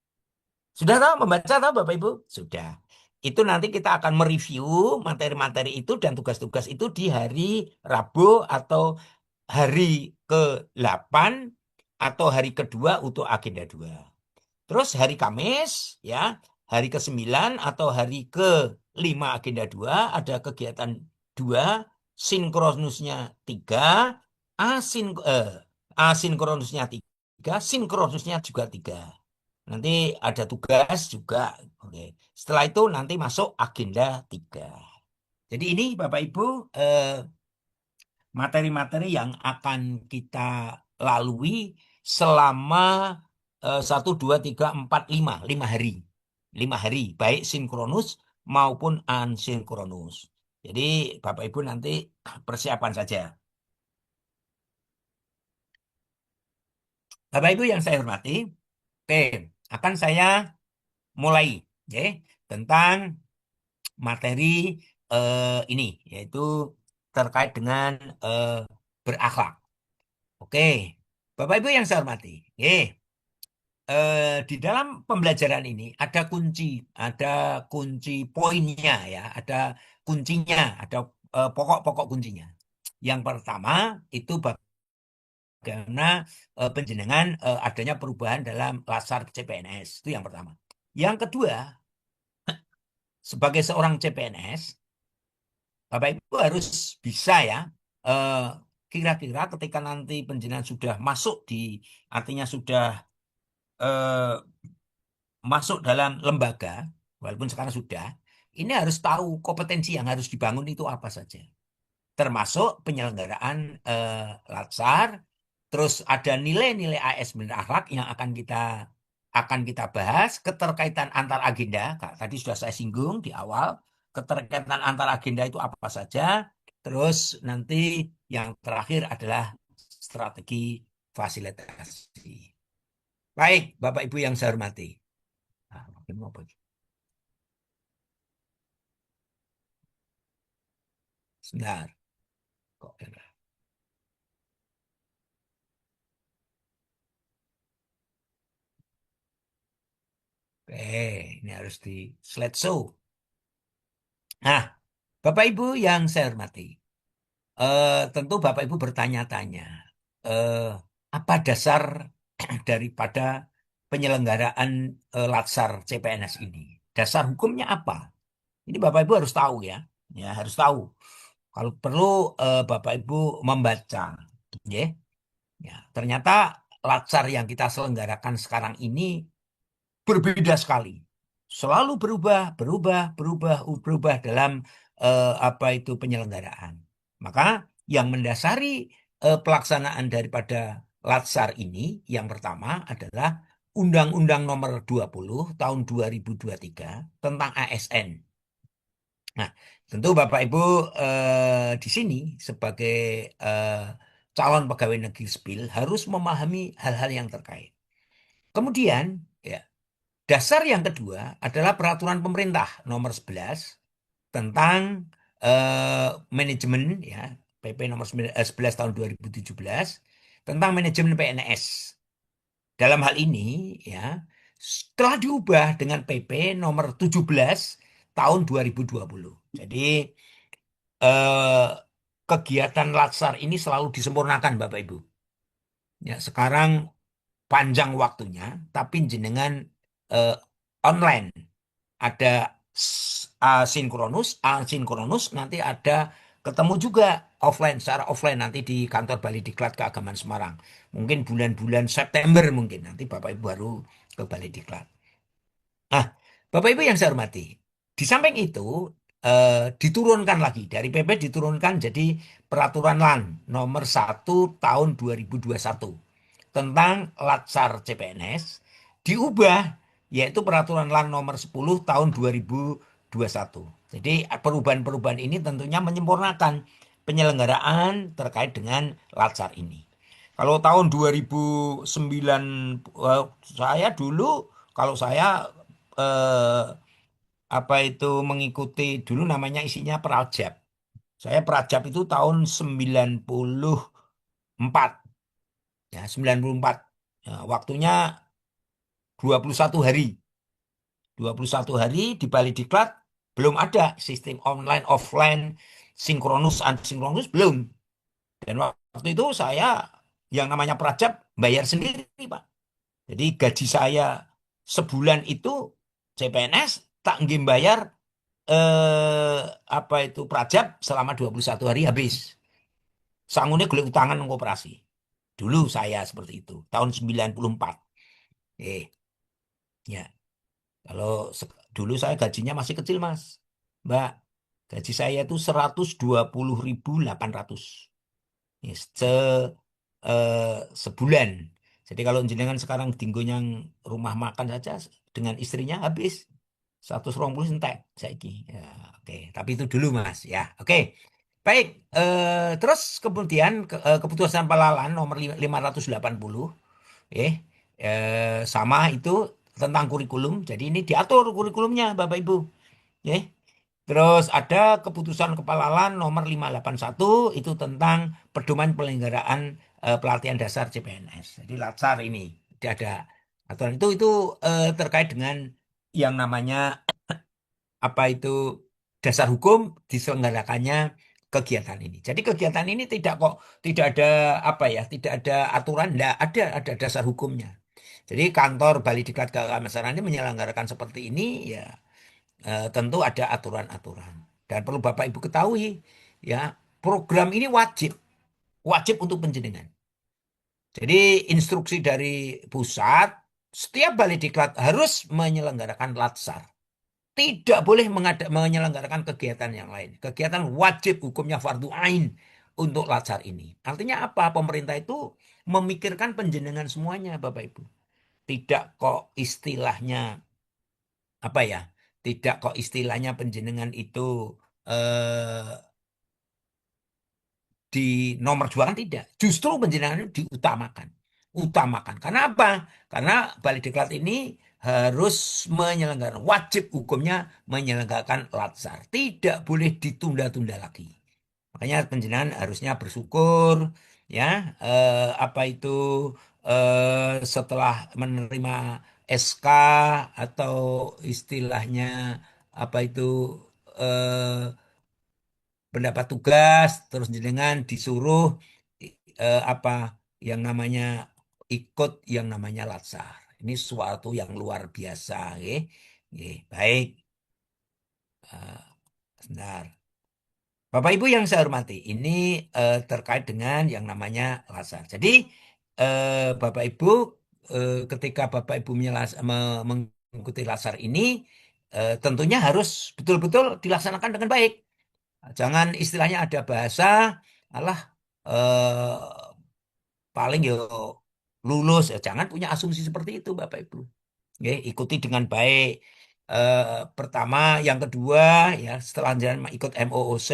Sudah tahu membaca tahu Bapak Ibu? Sudah. Itu nanti kita akan mereview materi-materi itu dan tugas-tugas itu di hari Rabu atau hari ke-8 atau hari kedua untuk agenda 2. Terus hari Kamis ya, hari ke-9 atau hari ke-5 agenda 2 ada kegiatan 2, sinkronusnya 3, asinkronusnya 3, sinkronusnya juga 3. Nanti ada tugas juga. Oke. Setelah itu nanti masuk agenda 3. Jadi ini Bapak Ibu materi-materi yang akan kita lalui selama 1, 2, 3, 4, 5 hari. 5 hari, baik sinkronus maupun asinkronus. Jadi Bapak Ibu nanti persiapan saja. Bapak Ibu yang saya hormati, oke, akan saya mulai ya tentang materi ini yaitu terkait dengan berakhlak. Oke, Bapak Ibu yang saya hormati, di dalam pembelajaran ini ada kunci poinnya ya, ada kuncinya, ada pokok-pokok kuncinya. Yang pertama itu bagaimana penjenengan adanya perubahan dalam latsar CPNS, itu yang pertama. Yang kedua, sebagai seorang CPNS, Bapak Ibu harus bisa ya, kira-kira ketika nanti penjenengan sudah masuk artinya sudah masuk dalam lembaga, walaupun sekarang sudah, ini harus tahu kompetensi yang harus dibangun itu apa saja. Termasuk penyelenggaraan latsar, terus ada nilai-nilai AS benar akhlak yang akan kita bahas, keterkaitan antar agenda, tadi sudah saya singgung di awal, keterkaitan antar agenda itu apa saja, terus nanti yang terakhir adalah strategi fasilitasi. Baik, Bapak Ibu yang saya hormati. Sebentar. Kok ini harus di slideshow. Nah, Bapak Ibu yang saya hormati, tentu Bapak Ibu bertanya-tanya, apa dasar daripada penyelenggaraan latsar CPNS ini? Dasar hukumnya apa? Ini Bapak Ibu harus tahu ya, harus tahu. Kalau perlu Bapak Ibu membaca, ya. Ternyata latsar yang kita selenggarakan sekarang ini berbeda sekali, selalu berubah dalam apa itu penyelenggaraan. Maka yang mendasari pelaksanaan daripada latsar ini yang pertama adalah Undang-Undang Nomor 20 Tahun 2023 tentang ASN. Nah, tentu Bapak Ibu di sini sebagai calon pegawai negeri sipil harus memahami hal-hal yang terkait. Kemudian, ya, dasar yang kedua adalah peraturan pemerintah nomor 11 tentang manajemen ya, PP nomor 11 tahun 2017 tentang manajemen PNS. Dalam hal ini ya telah diubah dengan PP nomor 17 tahun 2020. Jadi kegiatan latsar ini selalu disempurnakan Bapak Ibu. Ya, sekarang panjang waktunya, tapi jenengan online. Ada asinkronus, nanti ada ketemu juga secara offline nanti di kantor Balediklat Keagamaan Semarang. Mungkin bulan-bulan September mungkin nanti Bapak Ibu baru ke Balediklat. Nah, Bapak Ibu yang saya hormati, di samping itu diturunkan lagi dari PP diturunkan jadi peraturan LAN nomor 1 tahun 2021 tentang latsar CPNS diubah yaitu peraturan LAN nomor 10 tahun 2021. Jadi perubahan-perubahan ini tentunya menyempurnakan penyelenggaraan terkait dengan latsar ini. Kalau tahun 2009 saya dulu kalau saya apa itu mengikuti dulu namanya isinya Prajab. Saya Prajab itu tahun 94. Ya, 94. Ya, waktunya 21 hari. 21 hari di Bali Diklat belum ada sistem online, offline, sinkronus, asinkronus belum. Dan waktu itu saya yang namanya prajab bayar sendiri, Pak. Jadi gaji saya sebulan itu CPNS tak nggih bayar apa itu prajab selama 21 hari habis. Sangune golek utangan nang koperasi. Dulu saya seperti itu, tahun 94. Ya. Kalau dulu saya gajinya masih kecil, Mas. Mbak, gaji saya itu 120.800. Ya, sebulan. Jadi kalau jenengan sekarang dinggo yang rumah makan saja dengan istrinya habis 120 entek saiki. Ya, oke. Tapi itu dulu, Mas, ya. Oke. Baik, terus kemudian keputusan Palalan nomor 580 sama itu tentang kurikulum. Jadi ini diatur kurikulumnya Bapak Ibu. Terus ada keputusan Kepalalan nomor 581 itu tentang pedoman penyelenggaraan pelatihan dasar CPNS. Jadi Latsar ini ada aturan itu terkait dengan yang namanya apa itu dasar hukum diselenggarakannya kegiatan ini. Jadi kegiatan ini tidak ada apa ya, tidak ada aturan, tidak ada dasar hukumnya. Jadi kantor Bali Diklat Keamanan ini menyelenggarakan seperti ini ya tentu ada aturan-aturan. Dan perlu Bapak Ibu ketahui ya, program ini wajib untuk penjenengan. Jadi instruksi dari pusat, setiap Bali Diklat harus menyelenggarakan Latsar. Tidak boleh menyelenggarakan kegiatan yang lain. Kegiatan wajib hukumnya fardu ain untuk Latsar ini. Artinya apa? Pemerintah itu memikirkan penjenengan semuanya, Bapak Ibu. Tidak kok istilahnya apa ya? Tidak kok istilahnya penjenengan itu di nomor jualan, tidak. Justru penjenengan itu diutamakan. Karena apa? Karena Bali Diklat ini harus menyelenggarakan, wajib hukumnya menyelenggarakan Latsar. Tidak boleh ditunda-tunda lagi. Makanya penjenengan harusnya bersyukur ya apa itu setelah menerima SK atau istilahnya apa itu pendapat tugas, terus jenengan disuruh apa yang namanya ikut yang namanya Latsar. Ini suatu yang luar biasa, baik. Sebentar. Bapak Ibu yang saya hormati, ini terkait dengan yang namanya Latsar. Jadi Bapak Ibu ketika Bapak Ibu mengikuti Latsar ini tentunya harus betul-betul dilaksanakan dengan baik. Jangan istilahnya ada bahasa paling yo lulus, jangan punya asumsi seperti itu Bapak Ibu. Ikuti dengan baik. Pertama, yang kedua ya setelah jangan ikut MOOC,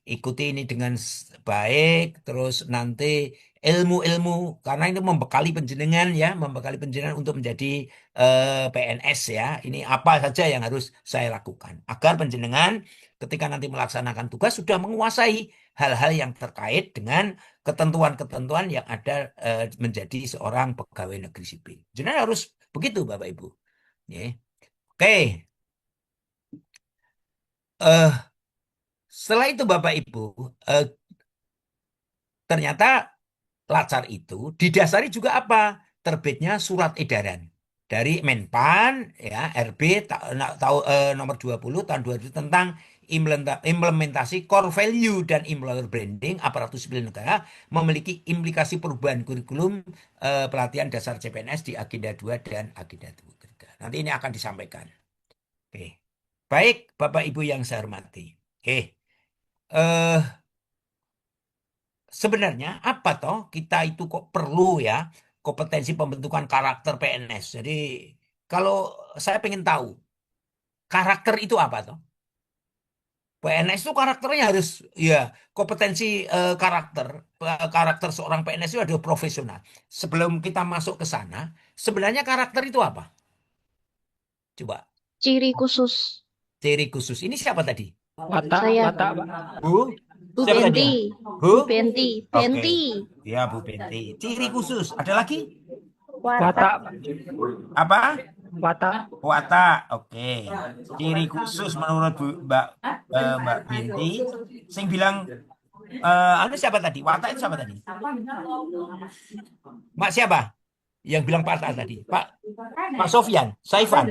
ikuti ini dengan baik, terus nanti ilmu-ilmu karena ini membekali penjenengan untuk menjadi PNS ya. Ini apa saja yang harus saya lakukan agar penjenengan ketika nanti melaksanakan tugas sudah menguasai hal-hal yang terkait dengan ketentuan-ketentuan yang ada menjadi seorang pegawai negeri sipil. Jenengan harus begitu Bapak Ibu. Oke. Setelah itu Bapak Ibu, ternyata Latsar itu didasari juga apa? Terbitnya surat edaran dari Menpan ya RB nomor 20 tahun 2000 tentang implementasi core value dan employer branding aparatur sipil negara memiliki implikasi perubahan kurikulum pelatihan dasar CPNS di agenda 2 dan agenda 3. Nanti ini akan disampaikan. Oke. Baik, Bapak Ibu yang saya hormati. Oke. Sebenarnya apa toh kita itu kok perlu ya kompetensi pembentukan karakter PNS. Jadi kalau saya pengen tahu karakter itu apa toh? PNS itu karakternya harus ya kompetensi karakter seorang PNS itu adalah profesional. Sebelum kita masuk ke sana, sebenarnya karakter itu apa? Coba. Ciri khusus. Ciri khusus. Ini siapa tadi? Saya. Bu Benti. Bu Benti. Benti. Ya Bu Benti. Ciri khusus. Ada lagi? Watak. Apa? Watak. Watak, oke. Ciri khusus menurut Mbak Binti. Sing bilang anu siapa tadi? Watak itu siapa tadi? Mak siapa? Yang bilang Watak tadi? Pak Sofyan, Saifan.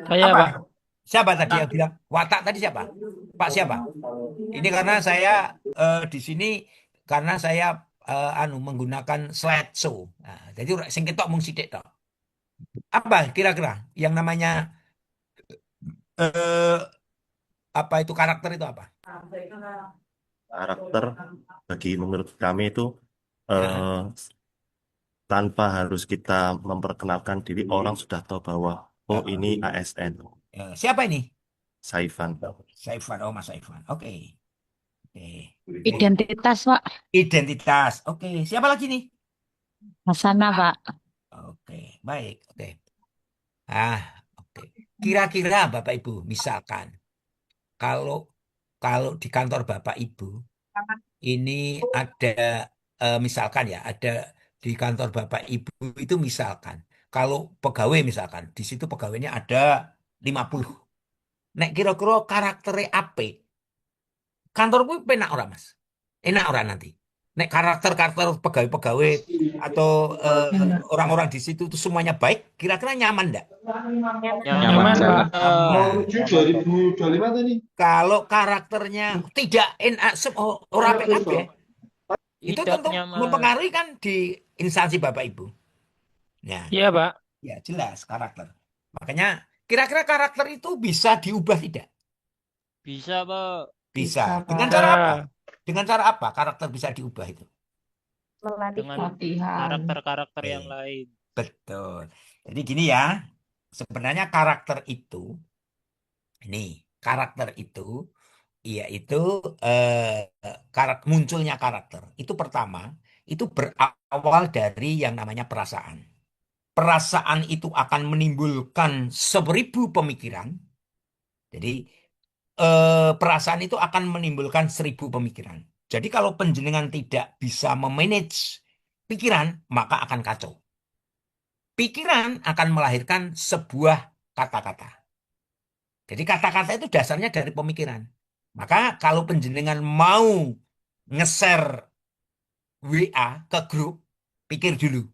Saya, Apa? Pak. Siapa tadi yang bilang Watak tadi siapa? Pak siapa? Ini karena saya di sini karena saya menggunakan slideshow. Nah, jadi sing ketok mung sithik tok. Apa kira-kira yang namanya eh apa itu karakter itu apa? Karakter bagi menurut kami itu Nah, tanpa harus kita memperkenalkan diri, orang sudah tahu bahwa oh ini ASN, siapa ini? Saifan. Saifan, oh Mas Saifan. Oke. Oke. Identitas, Pak. Identitas. Oke. Siapa lagi nih? Hasana, Pak. Oke, baik. Oke. Oke. Kira-kira Bapak Ibu, misalkan kalau kalau di kantor Bapak Ibu ini ada misalkan ya, ada di kantor Bapak Ibu itu misalkan kalau pegawai misalkan di situ pegawainya ada 50. Nek kira-kira karakternya apa? Kantorku penak ora, Mas? Enak ora nanti? Nek karakter-karakter pegawai-pegawai atau orang-orang di situ itu semuanya baik, kira-kira nyaman enggak? Nyaman, Pak. Kalau karakternya tidak enak, orang PKB, itu Tidak tentu nyaman. mempengaruhi kan di instansi Bapak Ibu. Ya, Iya, Pak. ya jelas karakter. Makanya kira-kira karakter itu bisa diubah tidak? Bisa, Pak. Bisa. Bisa, Dengan Pak. cara apa? Dengan cara apa karakter bisa diubah itu? Dengan Latihan. karakter-karakter Oke. yang lain. Betul. Jadi gini ya, sebenarnya karakter itu, karakter itu, yaitu munculnya karakter. Itu pertama, itu berawal dari yang namanya perasaan. Perasaan itu akan menimbulkan 1000 pemikiran. Jadi perasaan itu akan menimbulkan 1000 pemikiran. Jadi kalau penjenengan tidak bisa memanage pikiran, maka akan kacau. Pikiran akan melahirkan sebuah kata-kata. Jadi kata-kata itu dasarnya dari pemikiran. Maka kalau penjenengan mau nge-share WA ke grup, pikir dulu.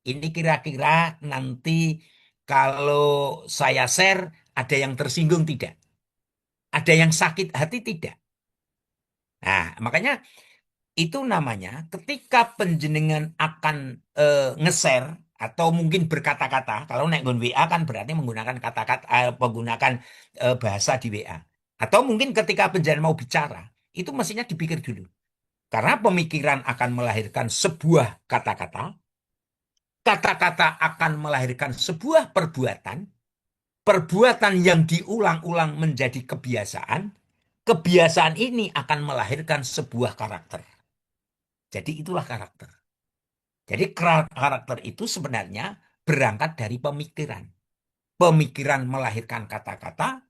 Ini kira-kira nanti kalau saya share ada yang tersinggung tidak? Ada yang sakit hati tidak? Nah, makanya itu namanya ketika penjenengan akan nge-share atau mungkin berkata-kata, kalau naik WA kan berarti menggunakan kata-kata, menggunakan bahasa di WA. Atau mungkin ketika penjenengan mau bicara, itu mestinya dipikir dulu. Karena pemikiran akan melahirkan sebuah kata-kata, kata-kata akan melahirkan sebuah perbuatan, perbuatan yang diulang-ulang menjadi kebiasaan, kebiasaan ini akan melahirkan sebuah karakter. Jadi itulah karakter. Jadi karakter itu sebenarnya berangkat dari pemikiran. Pemikiran melahirkan kata-kata,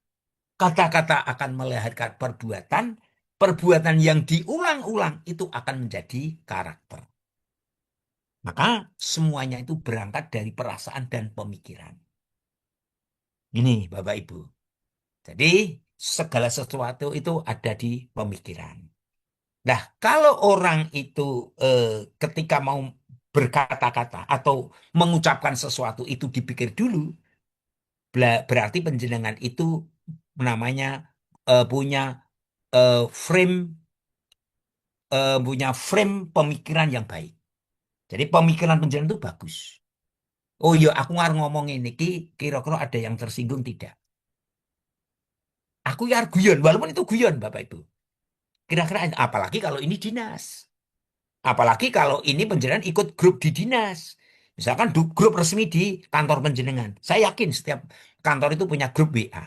kata-kata akan melahirkan perbuatan, perbuatan yang diulang-ulang itu akan menjadi karakter. Maka semuanya itu berangkat dari perasaan dan pemikiran. Ini Bapak Ibu. Jadi segala sesuatu itu ada di pemikiran. Nah, kalau orang itu ketika mau berkata-kata atau mengucapkan sesuatu itu dipikir dulu, berarti penjenengan itu namanya punya frame pemikiran yang baik. Jadi pemikiran penjenengan itu bagus. Oh iya, aku ngarep ngomong ini, kira-kira ada yang tersinggung tidak? Aku ya guyon, walaupun itu guyon Bapak Ibu. Kira-kira apalagi kalau ini dinas. Apalagi kalau ini penjenengan ikut grup di dinas. Misalkan grup resmi di kantor penjenengan. Saya yakin setiap kantor itu punya grup WA.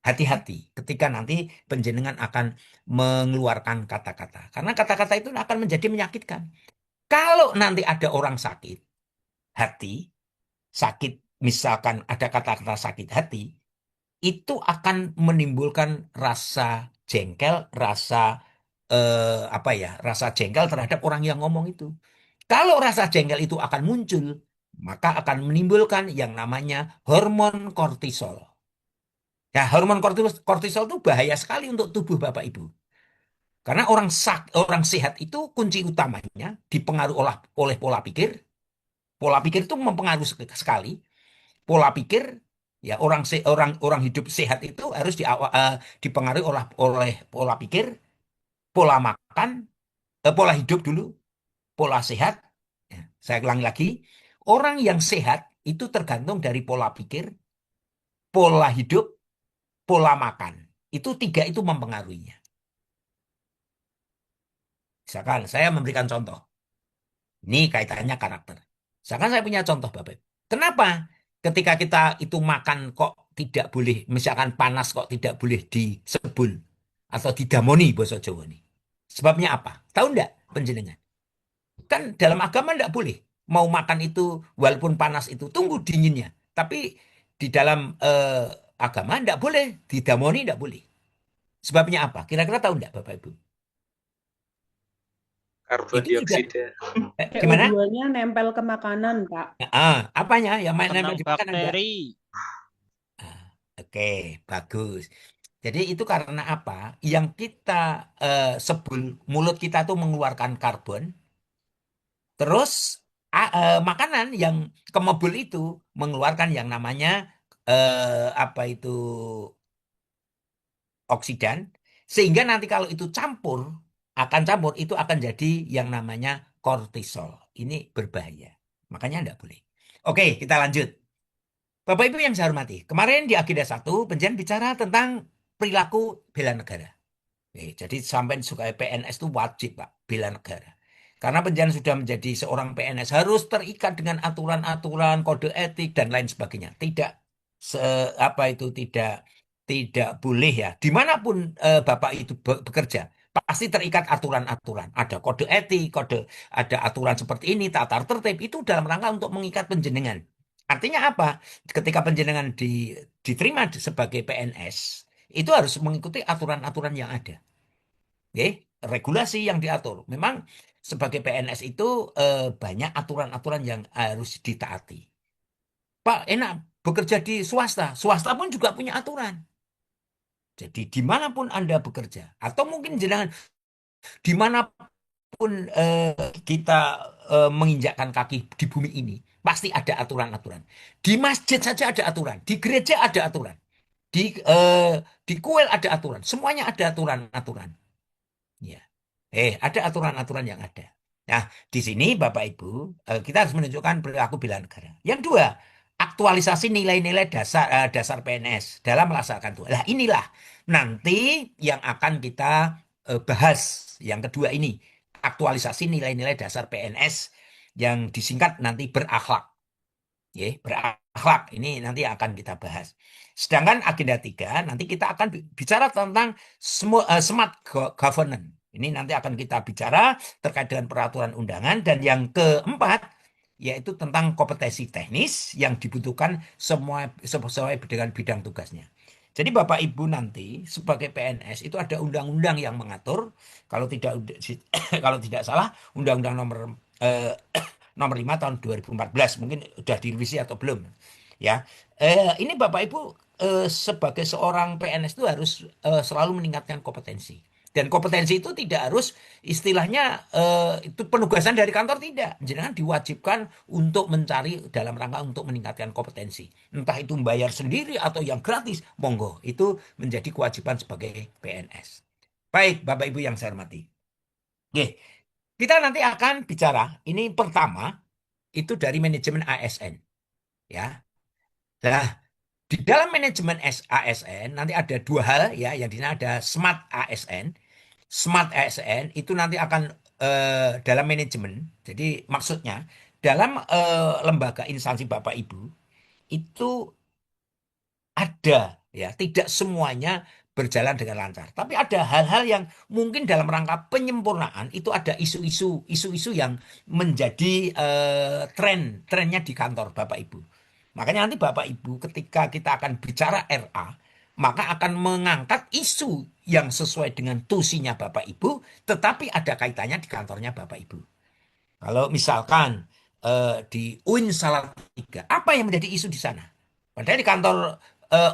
Hati-hati ketika nanti penjenengan akan mengeluarkan kata-kata. Karena kata-kata itu akan menjadi menyakitkan. Kalau nanti ada orang sakit hati, sakit misalkan ada kata-kata sakit hati, itu akan menimbulkan rasa jengkel, rasa rasa jengkel terhadap orang yang ngomong itu. Kalau rasa jengkel itu akan muncul, maka akan menimbulkan yang namanya hormon kortisol. Ya, hormon kortisol itu bahaya sekali untuk tubuh Bapak Ibu. Karena orang sehat itu kunci utamanya dipengaruhi oleh pola pikir. Pola pikir itu mempengaruhi sekali. Pola pikir, ya orang hidup sehat itu harus dipengaruhi oleh pola pikir, pola makan, pola hidup dulu, pola sehat. Ya, saya ulangi lagi, orang yang sehat itu tergantung dari pola pikir, pola hidup, pola makan. Itu tiga itu mempengaruhinya. Misalkan saya memberikan contoh. Ini kaitannya karakter. Misalkan saya punya contoh Bapak. Kenapa ketika kita itu makan kok tidak boleh, misalkan panas kok tidak boleh disebul atau didamoni bahasa Jawa ini. Sebabnya apa? Tahu enggak penjenengan? Kan dalam agama enggak boleh. Mau makan itu walaupun panas itu tunggu dinginnya. Tapi di dalam agama enggak boleh, didamoni enggak boleh. Sebabnya apa? Kira-kira tahu enggak Bapak Ibu? Karbon Itu juga dioksida. gimana? CO2-nya nempel ke makanan, Pak. Apanya yang nempel Kena di makanan enggak? bakteri. Oke, bagus. Jadi itu karena apa? Yang kita sebul, mulut kita tuh mengeluarkan karbon, terus makanan yang kemebul itu mengeluarkan yang namanya apa itu oksidan, sehingga nanti kalau itu akan campur itu akan jadi yang namanya kortisol. Ini berbahaya. Makanya enggak boleh. Oke, kita lanjut. Bapak Ibu yang saya hormati, kemarin di Agenda 1 penjen bicara tentang perilaku bela negara. Jadi sampai suka PNS itu wajib Pak bela negara. Karena penjen sudah menjadi seorang PNS harus terikat dengan aturan-aturan, kode etik dan lain sebagainya. Tidak boleh ya. Dimanapun Bapak itu bekerja, pasti terikat aturan-aturan. Ada kode etik, ada aturan seperti ini, tata tertib itu dalam rangka untuk mengikat penjenengan. Artinya apa? Ketika penjenengan diterima sebagai PNS, itu harus mengikuti aturan-aturan yang ada. Oke, regulasi yang diatur. Memang sebagai PNS itu banyak aturan-aturan yang harus ditaati. Pak, enak bekerja di swasta. Swasta pun juga punya aturan. Jadi dimanapun Anda bekerja, atau mungkin jenengan dimanapun kita menginjakkan kaki di bumi ini, pasti ada aturan-aturan. Di masjid saja ada aturan, di gereja ada aturan, di kuil ada aturan, semuanya ada aturan-aturan. Ya, ada aturan-aturan yang ada. Nah, di sini Bapak Ibu, kita harus menunjukkan perilaku bela negara. Yang dua, aktualisasi nilai-nilai dasar PNS dalam melaksanakan itu. Nah, inilah nanti yang akan kita bahas. Yang kedua ini, aktualisasi nilai-nilai dasar PNS yang disingkat nanti berakhlak. Berakhlak ini nanti akan kita bahas. Sedangkan agenda 3 nanti kita akan bicara tentang smart governance. Ini nanti akan kita bicara terkait dengan peraturan undangan. Dan yang keempat yaitu tentang kompetensi teknis yang dibutuhkan semua sesuai dengan bidang tugasnya. Jadi Bapak Ibu nanti sebagai PNS itu ada undang-undang yang mengatur, kalau tidak salah Undang-Undang nomor 5 tahun 2014, mungkin sudah direvisi atau belum. Ya, ini Bapak Ibu sebagai seorang PNS itu harus selalu meningkatkan kompetensi. Dan kompetensi itu tidak harus istilahnya itu penugasan dari kantor, tidak. Jangan diwajibkan untuk mencari dalam rangka untuk meningkatkan kompetensi. Entah itu membayar sendiri atau yang gratis, monggo. Itu menjadi kewajiban sebagai PNS. Baik, Bapak Ibu yang saya hormati. Oke, kita nanti akan bicara, ini pertama, itu dari manajemen ASN. Ya. Nah, di dalam manajemen ASN nanti ada dua hal ya, yang di sini ada smart ASN. Smart ASN itu nanti akan dalam manajemen. Jadi maksudnya dalam lembaga instansi Bapak Ibu itu ada ya, tidak semuanya berjalan dengan lancar. Tapi ada hal-hal yang mungkin dalam rangka penyempurnaan itu ada isu-isu yang menjadi trennya di kantor Bapak Ibu. Makanya nanti Bapak Ibu ketika kita akan bicara RA, maka akan mengangkat isu yang sesuai dengan tusinya Bapak Ibu, tetapi ada kaitannya di kantornya Bapak Ibu. Kalau misalkan di UIN Salatiga. Apa yang menjadi isu di sana? Padahal di kantor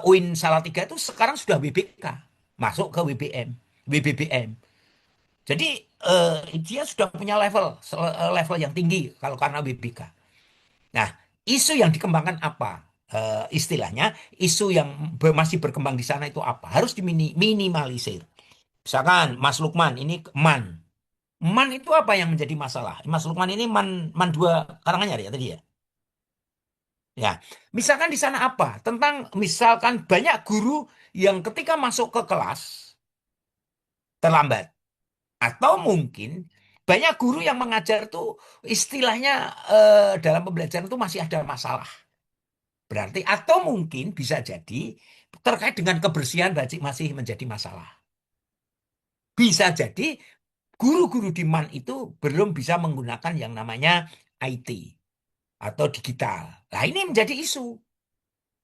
UIN Salatiga itu sekarang sudah WBK, masuk ke WBBM. Jadi dia sudah punya level yang tinggi kalau karena WBK. Nah, isu yang dikembangkan apa? Istilahnya, isu yang masih berkembang di sana itu apa? Harus diminimalisir. Misalkan Mas Lukman ini MAN. MAN itu apa yang menjadi masalah? Mas Lukman ini MAN 2 Karanganyar ya tadi ya? Ya, misalkan di sana apa? Tentang misalkan banyak guru yang ketika masuk ke kelas terlambat. Atau mungkin banyak guru yang mengajar tuh istilahnya dalam pembelajaran itu masih ada masalah. Berarti atau mungkin bisa jadi terkait dengan kebersihan masih menjadi masalah. Bisa jadi guru-guru di MAN itu belum bisa menggunakan yang namanya IT atau digital. Nah, ini menjadi isu.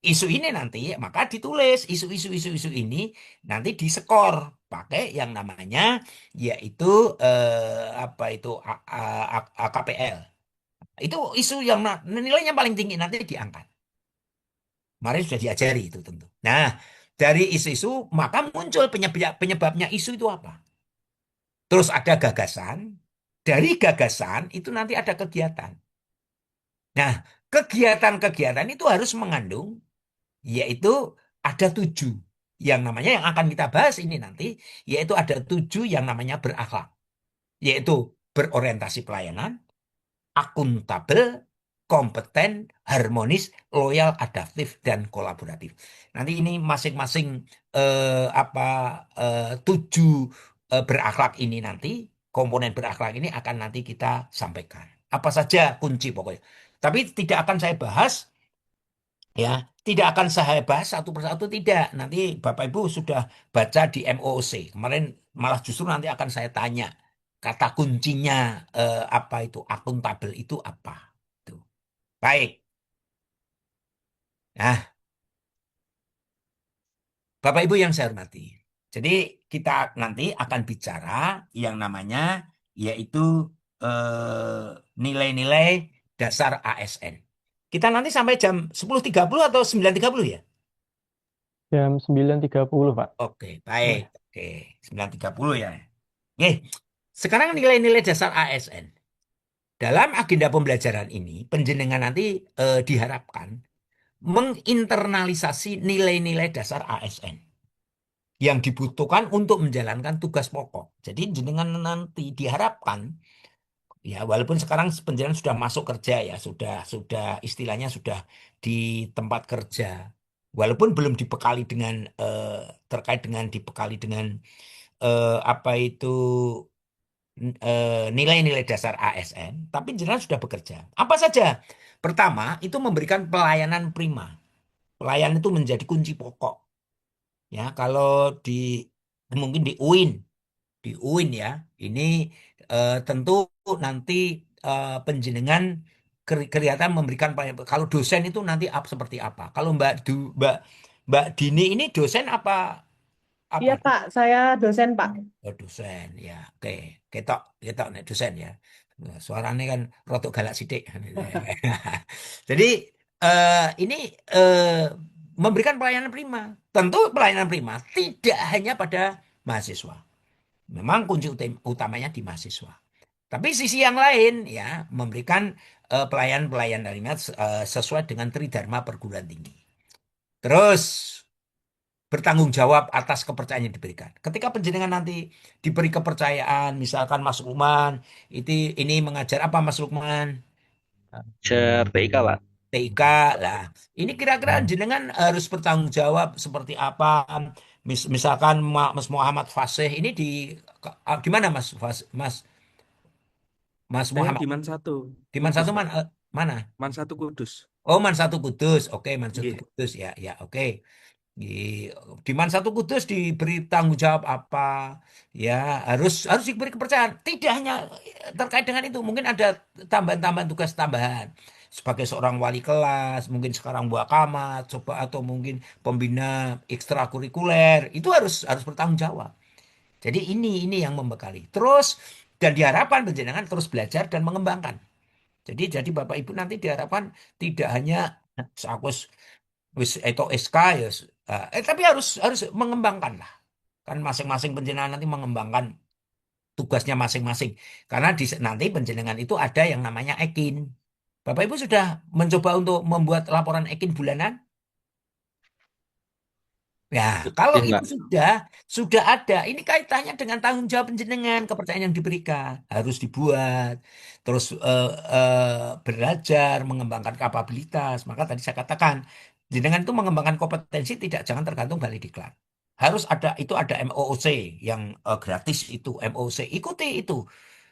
Isu ini nanti maka ditulis isu ini nanti diskor pakai yang namanya yaitu apa itu AKPL. Itu isu yang nilainya paling tinggi nanti diangkat. Kemarin sudah diajari itu tentu. Nah, dari isu-isu maka muncul penyebabnya isu itu apa? Terus ada gagasan. Dari gagasan itu nanti ada kegiatan. Nah, kegiatan-kegiatan itu harus mengandung yaitu ada 7 yang namanya yang akan kita bahas ini nanti, yaitu ada 7 yang namanya berakhlak, yaitu berorientasi pelayanan, akuntabel, kompeten, harmonis, loyal, adaptif, dan kolaboratif. Nanti ini masing-masing 7 berakhlak ini nanti, komponen berakhlak ini akan nanti kita sampaikan. Apa saja kunci pokoknya. Tapi tidak akan saya bahas. Ya, tidak akan saya bahas satu persatu, tidak. Nanti Bapak Ibu sudah baca di MOOC. Kemarin malah justru nanti akan saya tanya kata kuncinya apa itu akuntabel itu apa. Tuh. Baik. Nah, Bapak Ibu yang saya hormati. Jadi kita nanti akan bicara yang namanya yaitu nilai-nilai dasar ASN. Kita nanti sampai jam 10.30 atau 9.30 ya? Jam 9.30, Pak. Oke, baik. Oke, 9.30 ya. Oke, sekarang nilai-nilai dasar ASN. Dalam agenda pembelajaran ini, penjenengan nanti diharapkan menginternalisasi nilai-nilai dasar ASN yang dibutuhkan untuk menjalankan tugas pokok. Jadi jenengan nanti diharapkan ya, walaupun sekarang penjenengan sudah masuk kerja ya, sudah istilahnya sudah di tempat kerja. Walaupun belum dibekali dengan terkait dengan dibekali dengan apa itu nilai-nilai dasar ASN, tapi jenengan sudah bekerja. Apa saja? Pertama, itu memberikan pelayanan prima. Pelayanan itu menjadi kunci pokok. Ya, kalau mungkin di UIN ya, ini tentu nanti penjenengan kelihatan memberikan kalau dosen itu nanti seperti apa? Kalau Mbak Dini ini dosen apa? Iya Pak, saya dosen Pak. Oh, dosen ya. Oke, ketok nek dosen ya. Suaranya kan rotok galak sidik. Jadi ini memberikan pelayanan prima. Tentu pelayanan prima tidak hanya pada mahasiswa. Memang kunci utamanya di mahasiswa. Tapi sisi yang lain ya memberikan pelayan-pelayan sesuai dengan Tridharma perguruan tinggi. Terus bertanggung jawab atas kepercayaan yang diberikan. Ketika penjenengan nanti diberi kepercayaan, misalkan Mas Lukman, ini mengajar apa Mas Lukman? Ajar TIK, Pak. TIK lah. Ini kira-kira jenengan harus bertanggung jawab seperti apa? Misalkan Mas Muhammad Fasih ini di mana Mas Muhammad? Di MAN 1. Di MAN 1 mana? MAN 1 Kudus. Oh, MAN 1 Kudus. Oke, MAN 1 Kudus ya, oke. Di MAN 1 Kudus diberi tanggung jawab apa? Ya, harus diberi kepercayaan. Tidak hanya terkait dengan itu, mungkin ada tambahan-tambahan tugas tambahan. Sebagai seorang wali kelas, mungkin sekarang buah kamat, atau mungkin pembina ekstrakurikuler, itu harus bertanggung jawab. Jadi ini yang membekali. Terus dan diharapkan penjenengan terus belajar dan mengembangkan. Jadi Bapak Ibu nanti diharapkan tidak hanya aku wis itu SK ya, tapi harus mengembangkan lah. Kan masing-masing penjenengan nanti mengembangkan tugasnya masing-masing. Karena nanti penjenengan itu ada yang namanya Ekin. Bapak Ibu sudah mencoba untuk membuat laporan Ekin bulanan? Ya, kalau Iya, itu sudah ada. Ini kaitannya dengan tanggung jawab penjenengan, kepercayaan yang diberikan harus dibuat, terus belajar, mengembangkan kapabilitas. Maka tadi saya katakan, jenengan itu mengembangkan kompetensi jangan tergantung dari diklat. Harus ada MOOC yang gratis itu MOOC, ikuti itu,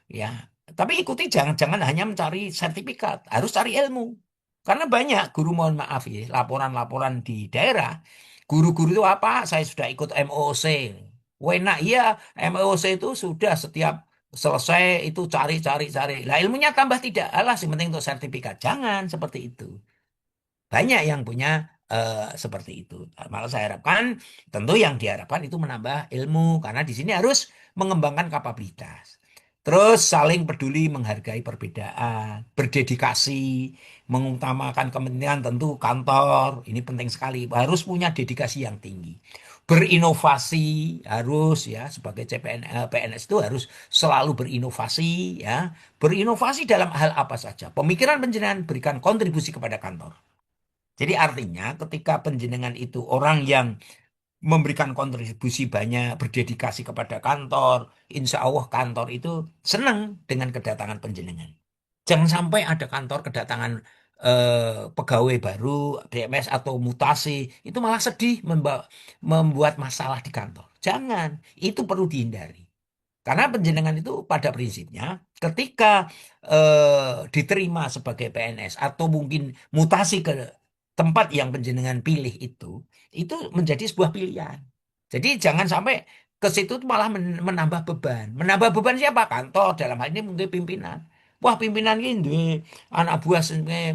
ya. Tapi ikuti jangan hanya mencari sertifikat, harus cari ilmu. Karena banyak guru, mohon maaf ya, laporan-laporan di daerah. Guru-guru itu apa? Saya sudah ikut MOOC. Wena iya, MOOC itu sudah setiap selesai itu cari. Lah ilmunya tambah tidak. Alah, yang penting untuk sertifikat. Jangan seperti itu. Banyak yang punya seperti itu. Maka saya harapkan, tentu yang diharapkan itu menambah ilmu. Karena di sini harus mengembangkan kapabilitas. Terus saling peduli, menghargai perbedaan, berdedikasi, mengutamakan kepentingan tentu kantor. Ini penting sekali, harus punya dedikasi yang tinggi. Berinovasi harus ya, sebagai PNS itu harus selalu berinovasi ya. Berinovasi dalam hal apa saja. Pemikiran penjenengan berikan kontribusi kepada kantor. Jadi artinya ketika penjenengan itu orang yang memberikan kontribusi banyak, berdedikasi kepada kantor, insya Allah kantor itu senang dengan kedatangan penjenengan. Jangan sampai ada kantor kedatangan pegawai baru, DMS atau mutasi, itu malah sedih membuat masalah di kantor. Jangan, itu perlu dihindari. Karena penjenengan itu pada prinsipnya ketika diterima sebagai PNS atau mungkin mutasi ke tempat yang penjenengan pilih itu menjadi sebuah pilihan. Jadi jangan sampai ke situ malah menambah beban. Menambah beban siapa? Kantor, dalam hal ini mungkin pimpinan. Wah, pimpinan ini anak buah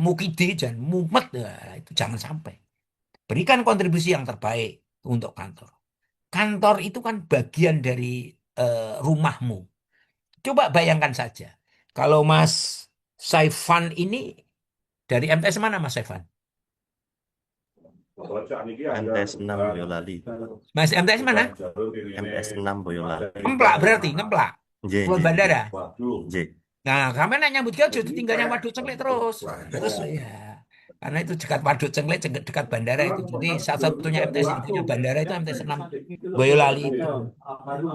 mukidi dan mumet. Nah, itu jangan sampai. Berikan kontribusi yang terbaik untuk kantor. Kantor itu kan bagian dari rumahmu. Coba bayangkan saja. Kalau Mas Saifan ini dari MTS mana Mas Saifan? MTS 6 Boyolali. Mas MTS mana? MTS 6 Boyolali. Ngemplak berarti, ngemplak. Keluar bandara. Nah, kami nanya nyambut dia jadi tinggalnya Waduk Cengklik terus ya. Karena itu dekat Waduk Cengklik, dekat bandara itu. Jadi satu-satunya MTS yang punya bandara itu MTS 6 Boyolali itu.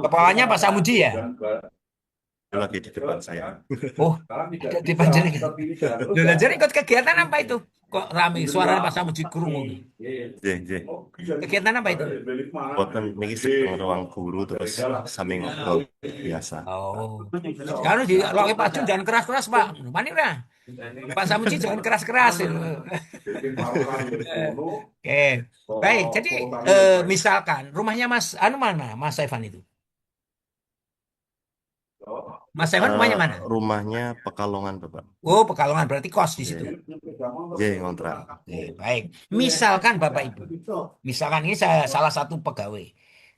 Kepalanya Pak Samuji ya? Lagi di depan saya. Oh, di panjenengan. Belajar ikut kegiatan apa itu? Kok ramai suara Pak Samuji krungu? Kegiatan apa itu? Bukan mengisi ruang guru terus sambil ngobrol biasa. Oh. Sekarang di Loke Pak Jun jangan keras-keras Pak. Mana udah? Pak Samuji jangan keras-keras. Oke. Baik, jadi misalkan rumahnya Mas mana? Mas Saifan itu? Mas Saifan rumahnya mana? Rumahnya Pekalongan, Bapak. Oh, Pekalongan berarti kos di situ. Ngontrak. Baik. Misalkan Bapak Ibu, misalkan ini saya salah satu pegawai,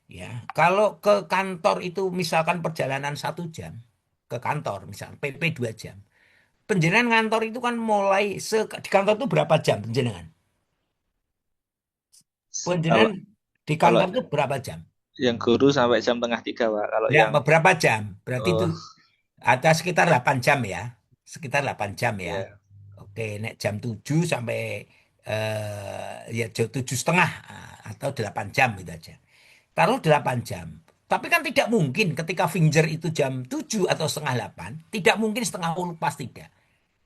ya. Kalau ke kantor itu misalkan perjalanan 1 jam ke kantor, misal PP 2 jam. Penjenengan kantor itu kan mulai di kantor itu berapa jam penjenengan? Penjenengan di kantor itu berapa jam? Yang guru sampai jam 2:30 Pak. Kalau ya, yang berapa jam? Berarti itu ada sekitar 8 jam ya. Sekitar 8 jam ya. Yeah. Oke, nek jam 7 sampai ya 7:30 atau 8 jam gitu aja. Taruh 8 jam. Tapi kan tidak mungkin ketika finger itu jam 7 atau setengah 8, tidak mungkin setengah 8 pasti tidak.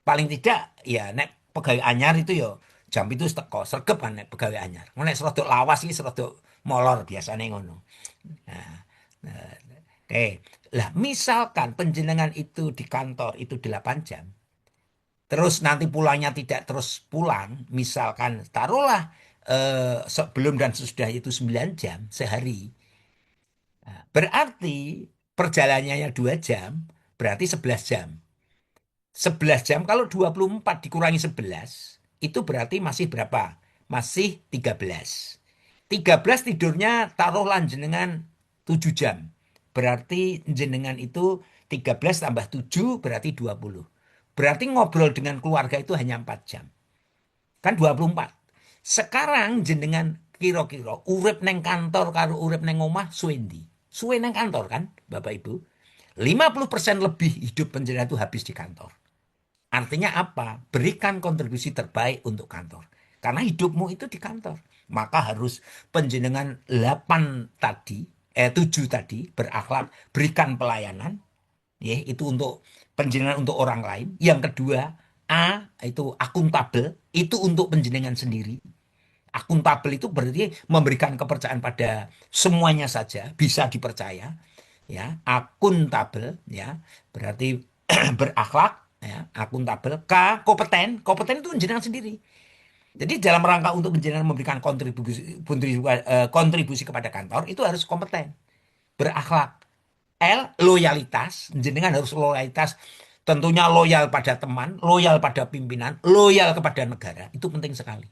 Paling tidak ya nek pegawai anyar itu ya jam itu teko sregep kan nek pegawai anyar. Nek serodok lawas iki serodok molor biasanya ngono. Oke. Lah misalkan penjenengan itu di kantor itu 8 jam. Terus nanti pulangnya tidak terus pulang, misalkan taruhlah sebelum dan sesudah itu 9 jam sehari. Nah, berarti perjalanannya 2 jam, berarti 11 jam. 11 jam kalau 24 dikurangi 11, itu berarti masih berapa? Masih 13. 13 tidurnya taruhlah jenengan 7 jam. Berarti jenengan itu 13 tambah 7 berarti 20. Berarti ngobrol dengan keluarga itu hanya 4 jam. Kan 24. Sekarang jenengan kira-kira urip neng kantor karo urip neng omah suwe ndi? Suwe neng kantor kan, Bapak Ibu? 50% lebih hidup penjenengan itu habis di kantor. Artinya apa? Berikan kontribusi terbaik untuk kantor. Karena hidupmu itu di kantor. Maka harus penjenengan 8 tadi, 7 tadi berakhlak, berikan pelayanan, ya, itu untuk penjenengan untuk orang lain. Yang kedua, A itu akuntabel, itu untuk penjenengan sendiri. Akuntabel itu berarti memberikan kepercayaan pada semuanya saja, bisa dipercaya, ya. Akuntabel, ya, berarti berakhlak, ya, akuntabel. K, kompeten, kompeten itu penjenengan sendiri. Jadi dalam rangka untuk penjenengan memberikan kontribusi kepada kantor itu harus kompeten, berakhlak. L, loyalitas, jenengan harus loyalitas, tentunya loyal pada teman, loyal pada pimpinan, loyal kepada negara, itu penting sekali.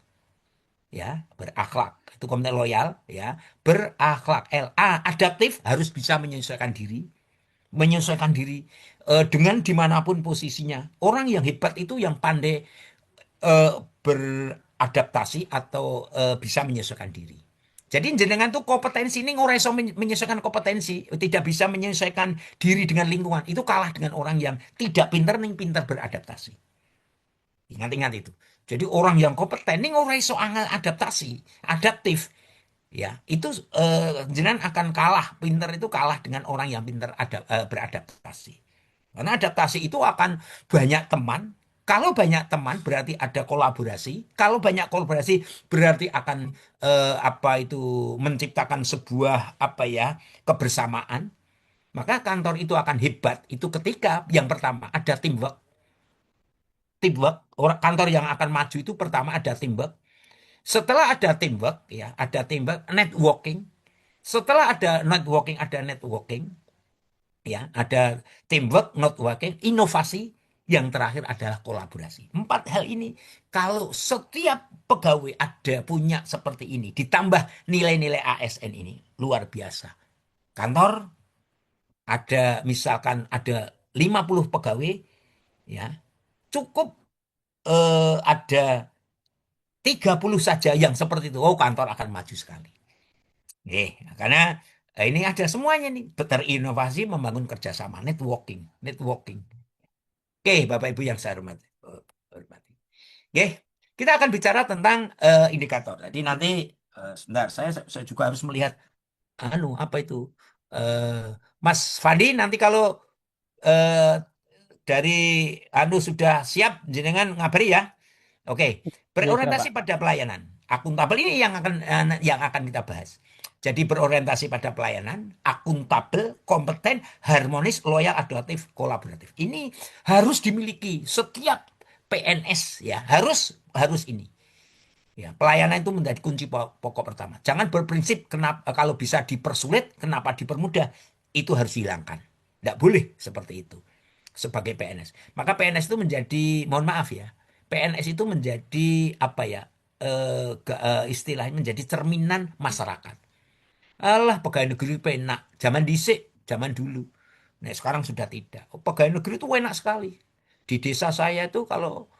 Ya, berakhlak, itu kompeten loyal, ya, berakhlak. L, A, adaptif, harus bisa menyesuaikan diri, dengan dimanapun posisinya. Orang yang hebat itu yang pandai beradaptasi atau bisa menyesuaikan diri. Jadi jenengan tuh kompetensi ini ora iso menyesuaikan kompetensi, tidak bisa menyesuaikan diri dengan lingkungan. Itu kalah dengan orang yang tidak pintar ning pintar beradaptasi. Ingat-ingat itu. Jadi orang yang kompeten ning ora iso angel adaptasi, adaptif. Ya, itu jenengan akan kalah, pintar itu kalah dengan orang yang pintar beradaptasi. Karena adaptasi itu akan banyak teman. Kalau banyak teman berarti ada kolaborasi. Kalau banyak kolaborasi berarti akan menciptakan sebuah kebersamaan. Maka kantor itu akan hebat. Itu ketika yang pertama ada teamwork. Teamwork, kantor yang akan maju itu pertama ada teamwork. Setelah ada teamwork, ya, ada teamwork, networking. Setelah ada networking, ya, ada teamwork, networking, inovasi. Yang terakhir adalah kolaborasi. 4 hal ini, kalau setiap pegawai punya seperti ini, ditambah nilai-nilai ASN ini, luar biasa. Kantor misalkan ada 50 pegawai, ya, cukup ada 30 saja yang seperti itu. Oh, kantor akan maju sekali. Karena ini ada semuanya nih. Berinovasi, membangun kerjasama, networking. Oke, Bapak Ibu yang saya hormati. Kita akan bicara tentang indikator. Jadi nanti sebentar, saya juga harus melihat apa itu. Mas Fandi, nanti kalau dari sudah siap, jenengan ngabari ya. Oke, berorientasi pada pelayanan. Akuntabel ini yang akan kita bahas. Jadi berorientasi pada pelayanan, akuntabel, kompeten, harmonis, loyal, adaptif, kolaboratif. Ini harus dimiliki setiap PNS, ya, harus ini. Ya, pelayanan itu menjadi kunci pokok pertama. Jangan berprinsip kalau bisa dipersulit, kenapa dipermudah? Itu harus hilangkan. Tidak boleh seperti itu sebagai PNS. Maka PNS itu menjadi, mohon maaf ya, PNS itu menjadi istilahnya menjadi cerminan masyarakat. Alah, pegawai negeri itu enak. Zaman dulu. Nah, sekarang sudah tidak. Pegawai negeri itu enak sekali. Di desa saya itu kalau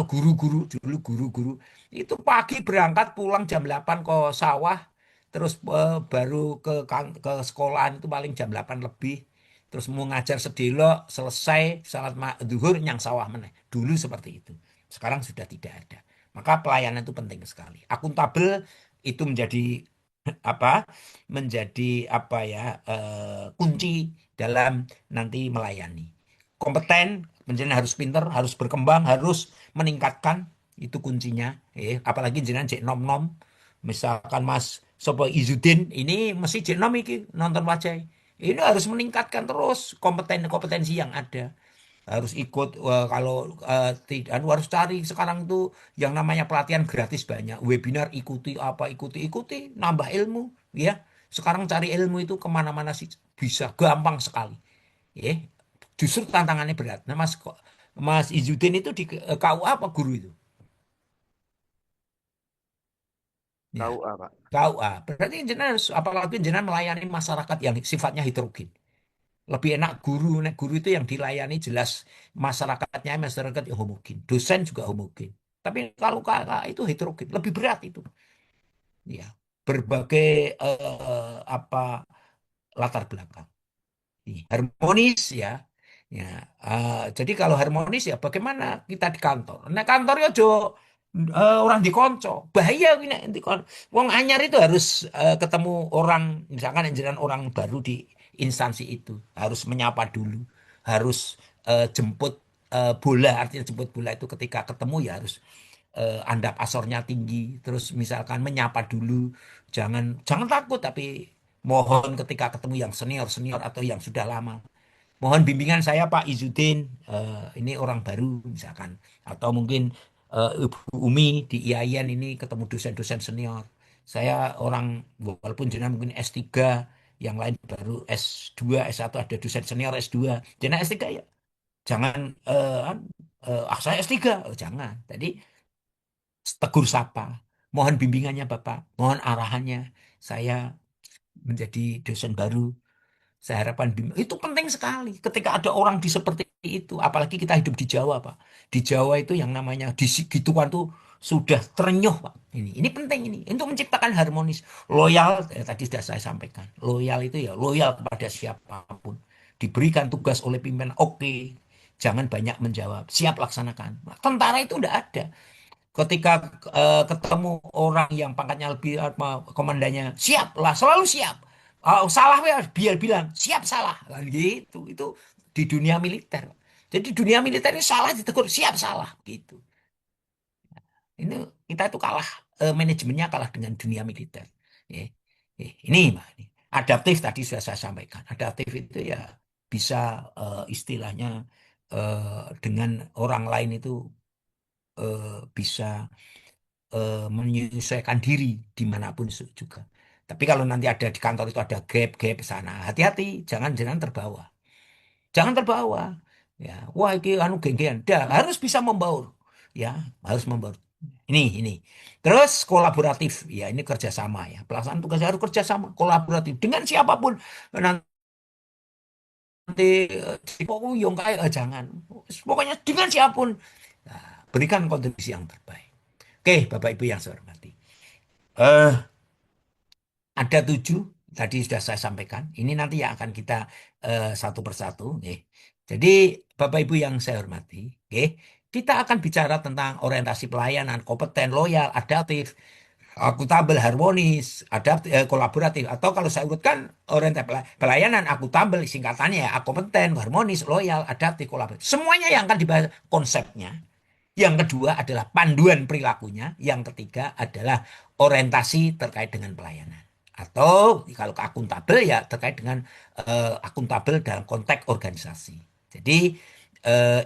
guru-guru itu pagi berangkat pulang jam 8 ke sawah, terus baru ke sekolahan itu paling jam 8 lebih. Terus mau ngajar sedelok, selesai salat zuhur nyang sawah meneh. Dulu seperti itu. Sekarang sudah tidak ada. Maka pelayanan itu penting sekali. Akuntabel itu menjadi kunci dalam nanti melayani. Kompeten, jenengan harus pinter, harus berkembang, harus meningkatkan, itu kuncinya. Apalagi jenengan cek nom-nom, misalkan Mas Sopo Izudin, ini mesti cek nom iki nonton wajah. Ini harus meningkatkan terus kompetensi yang ada. Harus ikut, kalau tidak harus cari sekarang itu yang namanya pelatihan gratis banyak, webinar, ikuti nambah ilmu, ya. Sekarang cari ilmu itu kemana-mana sih bisa, gampang sekali, ya. Justru tantangannya berat. Nah, Mas Izudin itu di KUA apa guru itu? Ya, KUA, Pak. KUA. Berarti jenengan harus, apalagi jenengan melayani masyarakat yang sifatnya heterogen. Lebih enak guru. Nek guru itu yang dilayani jelas masyarakatnya, masyarakat yang homogen. Dosen juga homogen. Tapi kalau kakak itu heterogen, lebih berat itu. Ya, berbagai apa latar belakang. Harmonis ya. Ya, jadi kalau harmonis ya bagaimana kita di kantor. Nah kantor ya jo orang dikonco. Bahaya ini nanti wong anyar itu harus ketemu orang misalkan jenengan orang baru di instansi itu harus menyapa dulu, harus jemput bola artinya jemput bola itu ketika ketemu ya harus andap asornya tinggi, terus misalkan menyapa dulu, jangan jangan takut tapi mohon ketika ketemu yang senior senior atau yang sudah lama. Mohon bimbingan saya Pak Izudin, ini orang baru misalkan, atau mungkin Ibu Umi di IAIN ini ketemu dosen-dosen senior. Saya orang walaupun jenengan mungkin S3, yang lain baru S2, S1 ada dosen senior S2. Jenengan S3 ya. Jangan saya S3, jangan. Tadi tegur sapa. Mohon bimbingannya Bapak, mohon arahannya. Saya menjadi dosen baru. Saya harapkan itu penting sekali ketika ada orang di seperti itu. Apalagi kita hidup di Jawa, Pak. Di Jawa itu yang namanya gituan tuh sudah terenyuh, Pak. Ini penting ini untuk menciptakan harmonis. Loyal, tadi sudah saya sampaikan. Loyal itu ya loyal kepada siapapun. Diberikan tugas oleh pimpinan, oke. Jangan banyak menjawab. Siap laksanakan. Tentara itu enggak ada. Ketika ketemu orang yang pangkatnya lebih komandannya, siap lah, selalu siap. Salah ya biar bilang siap salah kan gitu. Itu di dunia militer. Jadi dunia militer ini salah ditegur siap salah gitu. Ini kita itu kalah, manajemennya kalah dengan dunia militer. Ini adaptif tadi sudah saya sampaikan. Adaptif itu ya bisa istilahnya dengan orang lain itu bisa menyesuaikan diri dimanapun juga. Tapi kalau nanti ada di kantor itu ada gap-gap sana, hati-hati, jangan terbawa. Jangan terbawa. Ya, wah ini anu geng-gengan. Harus bisa membaur. Ya, harus membaur. Ini. Terus kolaboratif. Ya, ini kerjasama ya. Pelaksanaan tugas harus kerjasama, kolaboratif dengan siapapun. Nanti yang kayak jangan. Pokoknya dengan siapapun. Nah, berikan kontribusi yang terbaik. Oke, Bapak Ibu yang saya hormati. Ada 7, tadi sudah saya sampaikan. Ini nanti yang akan kita satu persatu. Jadi, Bapak Ibu yang saya hormati, kita akan bicara tentang orientasi pelayanan, kompeten, loyal, adaptif, akuntabel, harmonis, kolaboratif. Atau kalau saya urutkan orientasi pelayanan, akuntabel, singkatannya kompeten, harmonis, loyal, adaptif, kolaboratif. Semuanya yang akan dibahas konsepnya. Yang kedua adalah panduan perilakunya. Yang ketiga adalah orientasi terkait dengan pelayanan. Atau kalau akuntabel ya terkait dengan akuntabel dalam konteks organisasi. Jadi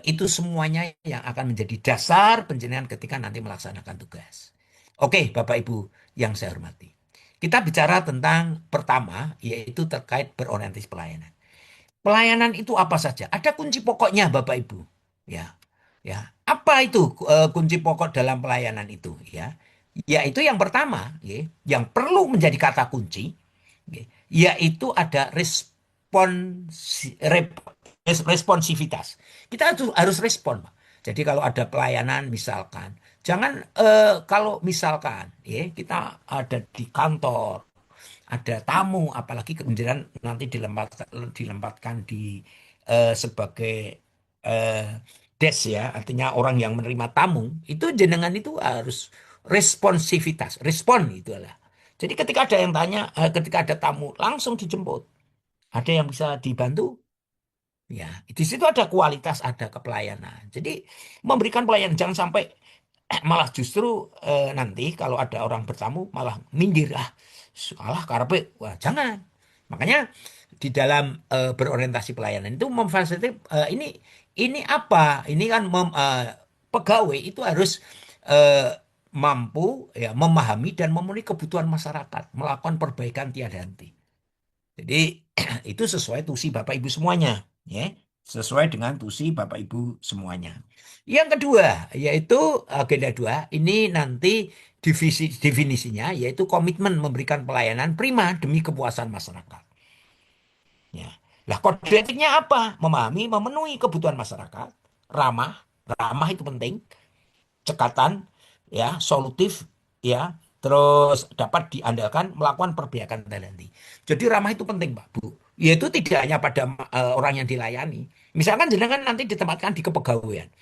itu semuanya yang akan menjadi dasar penjenengan ketika nanti melaksanakan tugas. Oke, Bapak Ibu yang saya hormati. Kita bicara tentang pertama yaitu terkait berorientasi pelayanan. Pelayanan itu apa saja? Ada kunci pokoknya Bapak Ibu. Ya, apa itu kunci pokok dalam pelayanan itu? Yaitu yang pertama, yang perlu menjadi kata kunci, yaitu ada responsivitas. Kita harus respon. Jadi kalau ada pelayanan misalkan, jangan kalau misalkan kita ada di kantor, ada tamu, apalagi kemudian nanti dilempatkan di sebagai des ya, artinya orang yang menerima tamu, itu jenengan itu harus responsivitas, respon itu adalah. Jadi ketika ada yang tanya, ketika ada tamu langsung dijemput. Ada yang bisa dibantu? Ya, di situ ada kualitas, ada kepelayanan. Jadi memberikan pelayanan jangan sampai malah justru nanti kalau ada orang bertamu malah minggir salah karepe. Wah, jangan. Makanya di dalam berorientasi pelayanan itu memfasilitasi ini apa? Ini kan pegawai itu harus mampu ya memahami dan memenuhi kebutuhan masyarakat, melakukan perbaikan tiada henti. Jadi itu sesuai tusi Bapak Ibu semuanya, ya. Sesuai dengan tusi Bapak Ibu semuanya. Yang kedua, yaitu agenda 2, ini nanti definisinya yaitu komitmen memberikan pelayanan prima demi kepuasan masyarakat. Ya. Lah kode etiknya apa? Memahami, memenuhi kebutuhan masyarakat, ramah, ramah itu penting, cekatan, ya, solutif, ya, terus dapat diandalkan melakukan perbaiki talenti. Jadi ramah itu penting, Pak, Bu. Yaitu tidak hanya pada orang yang dilayani. Misalkan jenengan nanti ditempatkan di kepegawaian.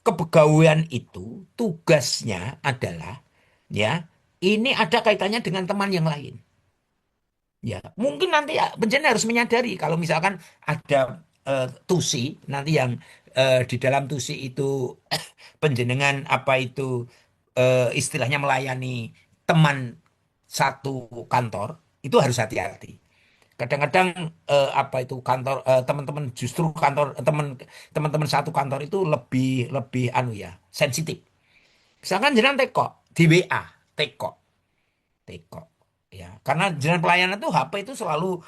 Kepegawaian itu tugasnya adalah, ya, ini ada kaitannya dengan teman yang lain. Ya, mungkin nanti ya, penjana harus menyadari kalau misalkan ada tusi nanti yang di dalam tusi itu penjenengan apa itu istilahnya melayani teman satu kantor itu harus hati-hati. Kadang-kadang apa itu kantor teman-teman justru kantor teman-teman satu kantor itu lebih lebih anu ya sensitif. Misalkan jenengan teko di WA teko teko ya karena jenengan pelayanan itu HP itu selalu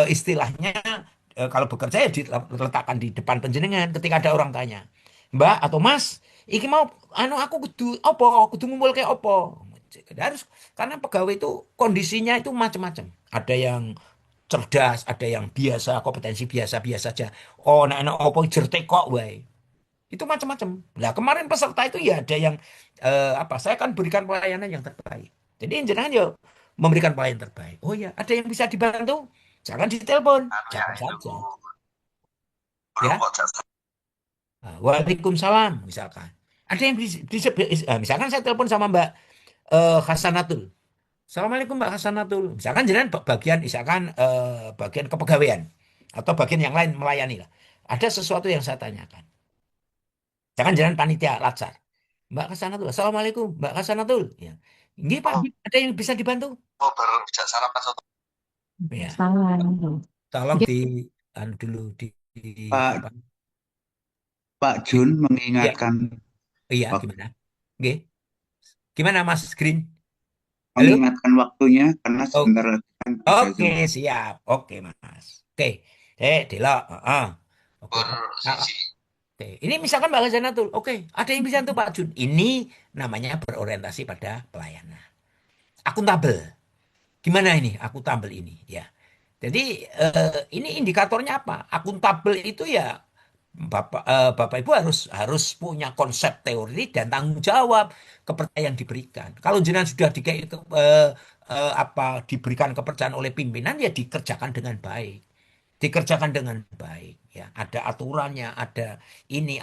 istilahnya kalau bekerja ya diletakkan di depan penjenengan ketika ada orang tanya Mbak atau Mas iki mau anu aku kudu ngumpul kayak opo harus karena pegawai itu kondisinya itu macam-macam ada yang cerdas ada yang biasa kompetensi biasa-biasa saja oh nek opo jerte kok wae itu macam-macam. Nah, kemarin peserta itu ya ada yang apa? Saya akan berikan pelayanan yang terbaik. Jadi jenengan yo memberikan pelayanan terbaik. Oh ya, ada yang bisa dibantu? Jangan ditelepon, jangan saja. Ya. Nah, Waalaikumsalam misalkan. Ada yang misalkan saya telepon sama Mbak Hasanatul. Assalamualaikum Mbak Hasanatul. Misalkan jenengan bagian misalkan bagian kepegawaian atau bagian yang lain melayani lah. Ada sesuatu yang saya tanyakan. Jangan panitia latsar. Mbak Kasanatul. Assalamualaikum, Mbak Kasanatul. Ya. Ini Pak, ada yang bisa dibantu? Oh, baru bisa sarapan soto. Ya. Salam. Tolong di anu dulu di apa? Pak Jun mengingatkan Iya, gimana? Oke. Gimana Mas Green? mengingatkan waktunya karena sebentar lagi kan ada Oke, Zoom. siap. Oke, Mas. Oke. Delok. Oke. Oke. Ini misalkan Mbak Kasanatul. Oke, ada yang bisa untuk Pak Jun. Ini namanya berorientasi pada pelayanan. Akuntabel. Gimana ini akuntabel ini? Ya. Jadi ini indikatornya apa? Akuntabel itu ya Bapak Ibu harus punya konsep teori dan tanggung jawab kepercayaan diberikan. Kalau jenengan sudah diberikan kepercayaan oleh pimpinan ya dikerjakan dengan baik. Dikerjakan dengan baik ya. Ada aturannya, ada ini,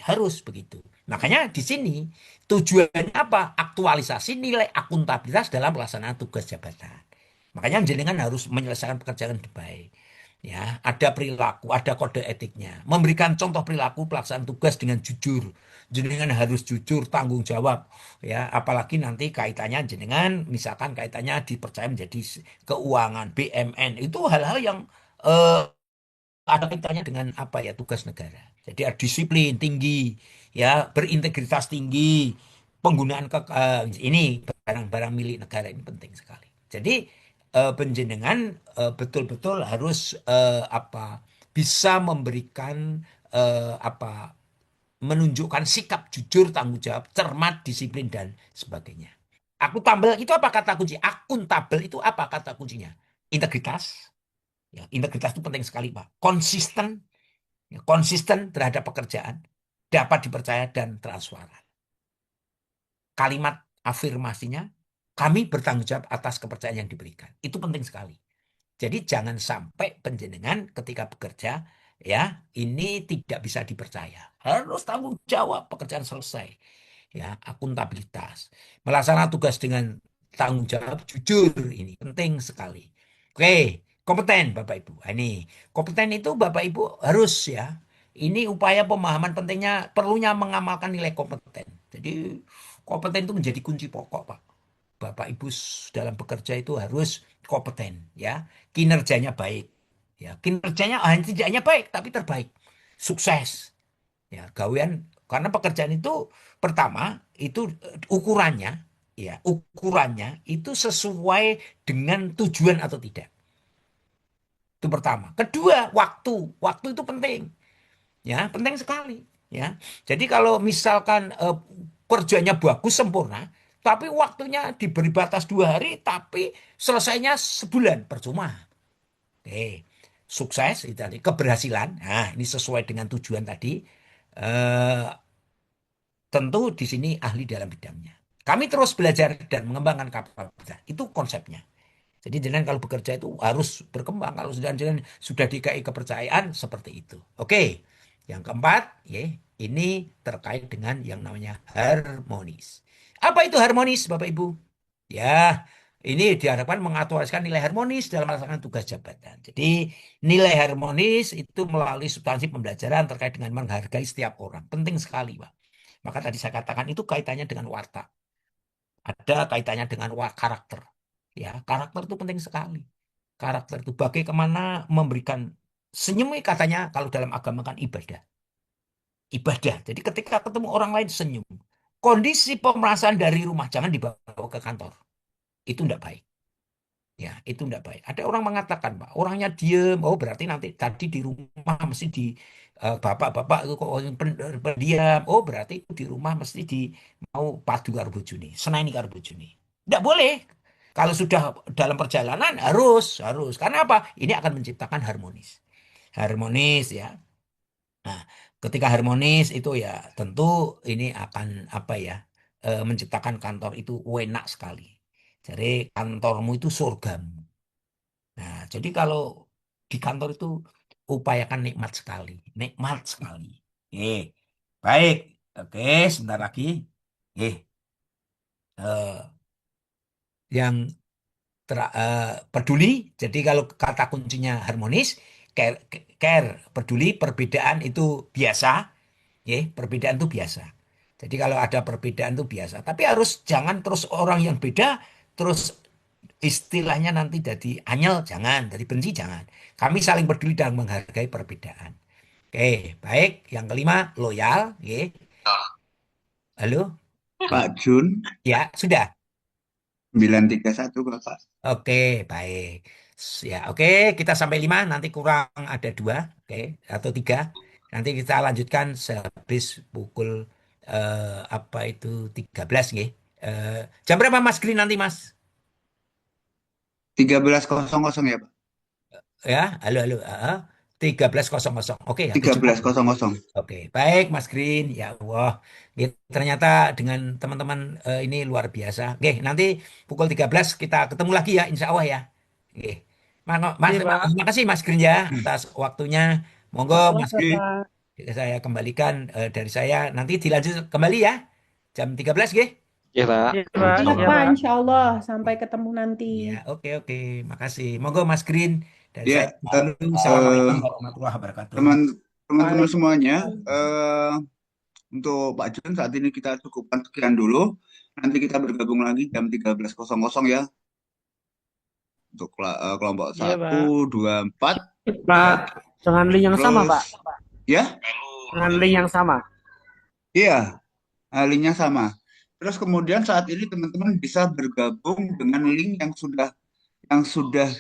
harus begitu. Makanya di sini tujuannya apa? Aktualisasi nilai akuntabilitas dalam pelaksanaan tugas jabatan. Makanya jenengan harus menyelesaikan pekerjaan dengan baik. Ya, ada perilaku, ada kode etiknya. Memberikan contoh perilaku pelaksanaan tugas dengan jujur. Jenengan harus jujur, tanggung jawab. Ya, apalagi nanti kaitannya jenengan, misalkan kaitannya dipercaya menjadi keuangan, BMN, itu hal-hal yang ada kaitannya dengan apa ya tugas negara. Jadi ada disiplin tinggi, ya berintegritas tinggi, penggunaan ini barang-barang milik negara ini penting sekali. Jadi penjenengan betul-betul harus bisa memberikan menunjukkan sikap jujur, tanggung jawab, cermat, disiplin dan sebagainya. Akuntabel itu apa kata kunci? Akuntabel itu apa kata kuncinya? Integritas. Ya, integritas itu penting sekali, Pak. Konsisten, ya, konsisten terhadap pekerjaan, dapat dipercaya dan transparan. Kalimat afirmasinya, kami bertanggung jawab atas kepercayaan yang diberikan. Itu penting sekali. Jadi jangan sampai penjenengan ketika bekerja, ya, ini tidak bisa dipercaya. Harus tanggung jawab, pekerjaan selesai. Ya, akuntabilitas. Melaksanakan tugas dengan tanggung jawab, jujur, ini penting sekali. Oke. Kompeten Bapak Ibu. Ini kompeten itu Bapak Ibu harus ya. Ini upaya pemahaman pentingnya perlunya mengamalkan nilai kompeten. Jadi kompeten itu menjadi kunci pokok Pak. Bapak Ibu dalam bekerja itu harus kompeten ya. Kinerjanya baik. Ya, kinerjanya tidak hanya baik tapi terbaik. Sukses. Ya, gawean karena pekerjaan itu pertama itu ukurannya itu sesuai dengan tujuan atau tidak. Itu pertama. Kedua, waktu. Waktu itu penting. Ya, penting sekali, ya. Jadi kalau misalkan kerjanya bagus sempurna, tapi waktunya diberi batas 2 hari, tapi selesainya sebulan, percuma. Oke. sukses, itu tadi, keberhasilan. Nah, ini sesuai dengan tujuan tadi. Eh, tentu di sini ahli dalam bidangnya. Kami terus belajar dan mengembangkan kapasitas. Itu konsepnya. Jadi jenengan kalau bekerja itu harus berkembang. Kalau jenengan sudah dikasih kepercayaan seperti itu. Oke. Yang keempat, ya, ini terkait dengan yang namanya harmonis. Apa itu harmonis, Bapak Ibu? Ya, ini diharapkan mengaktualisasikan nilai harmonis dalam melaksanakan tugas jabatan. Jadi nilai harmonis itu melalui substansi pembelajaran terkait dengan menghargai setiap orang. Penting sekali, Pak. Maka tadi saya katakan itu kaitannya dengan watak. Ada kaitannya dengan karakter. Ya, karakter itu penting sekali. Karakter itu bagaimana memberikan senyum, katanya kalau dalam agama kan ibadah. Ibadah. Jadi ketika ketemu orang lain senyum. Kondisi pemerasan dari rumah jangan dibawa ke kantor. Itu tidak baik. Ya, itu tidak baik. Ada orang mengatakan, Pak, orangnya diem, oh berarti nanti tadi di rumah mesti di bapak-bapak itu kok pendiam, oh berarti di rumah mesti di mau padu karo bojone, seneni karo bojone. Tidak boleh. Kalau sudah dalam perjalanan harus. Karena apa? Ini akan menciptakan harmonis. Harmonis ya. Nah, ketika harmonis itu ya tentu ini akan apa ya? Menciptakan kantor itu enak sekali. Jadi kantormu itu surgamu. Nah, jadi kalau di kantor itu upayakan nikmat sekali. Nikmat sekali. Baik. Oke, sebentar lagi. Yang peduli. Jadi kalau kata kuncinya harmonis, care, peduli, perbedaan itu biasa. Perbedaan itu biasa. Jadi kalau ada perbedaan itu biasa. Tapi harus jangan terus orang yang beda terus istilahnya nanti jadi anyel, jangan, jadi benci, jangan. Kami saling peduli dan menghargai perbedaan. Oke, baik. Yang kelima, loyal. Halo? Pak Jun, Ya, sudah. 931 Bapak. Oke, baik. Ya, oke, kita sampai 5, nanti kurang ada 2, oke, atau 3. Nanti kita lanjutkan sehabis pukul apa itu 13, nggih. Jam berapa Mas Green nanti, Mas? 13.00 ya Pak. Ya, halo. 13.00. Oke, ya, 13.00. Oke, baik Mas Green. Ya Allah, ternyata dengan teman-teman ini luar biasa. Oke, nanti pukul 13 kita ketemu lagi ya, insya Allah ya. Oke. Terima kasih Mas Green ya atas waktunya. Monggo Mas Green, saya kembalikan dari saya. Nanti dilanjut kembali ya, jam 13 nggih. Iya, Pak. Iya, Pak, insya Allah. Sampai ketemu nanti. Ya, oke. Makasih. Monggo Mas Green. Dari Ya, saya, Assalamualaikum warahmatullahi wabarakatuh. Teman-teman semuanya, untuk Pak Jun saat ini kita cukupkan sekian dulu. Nanti kita bergabung lagi jam 13.00 ya. Untuk kelompok 1, 2, 4. Pak, dengan link yang sama, Pak. Ya? Dengan link yang sama. Iya, linknya sama. Terus kemudian saat ini teman-teman bisa bergabung dengan link yang sudah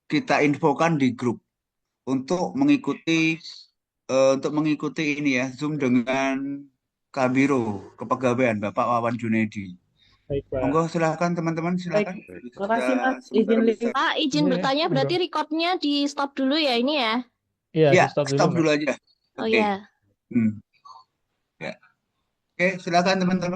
kita infokan di grup untuk mengikuti ini ya, Zoom dengan Kabiro Kepegawaian Bapak Wawan Junaidi. Baik, Pak. Monggo silakan teman-teman, silakan. Terima kasih Mas, Pak, izin bertanya, berarti recordnya di stop dulu ya ini ya? Iya, Ya, stop dulu aja. Oh Oke. ya. Ya. Oke, silakan teman-teman.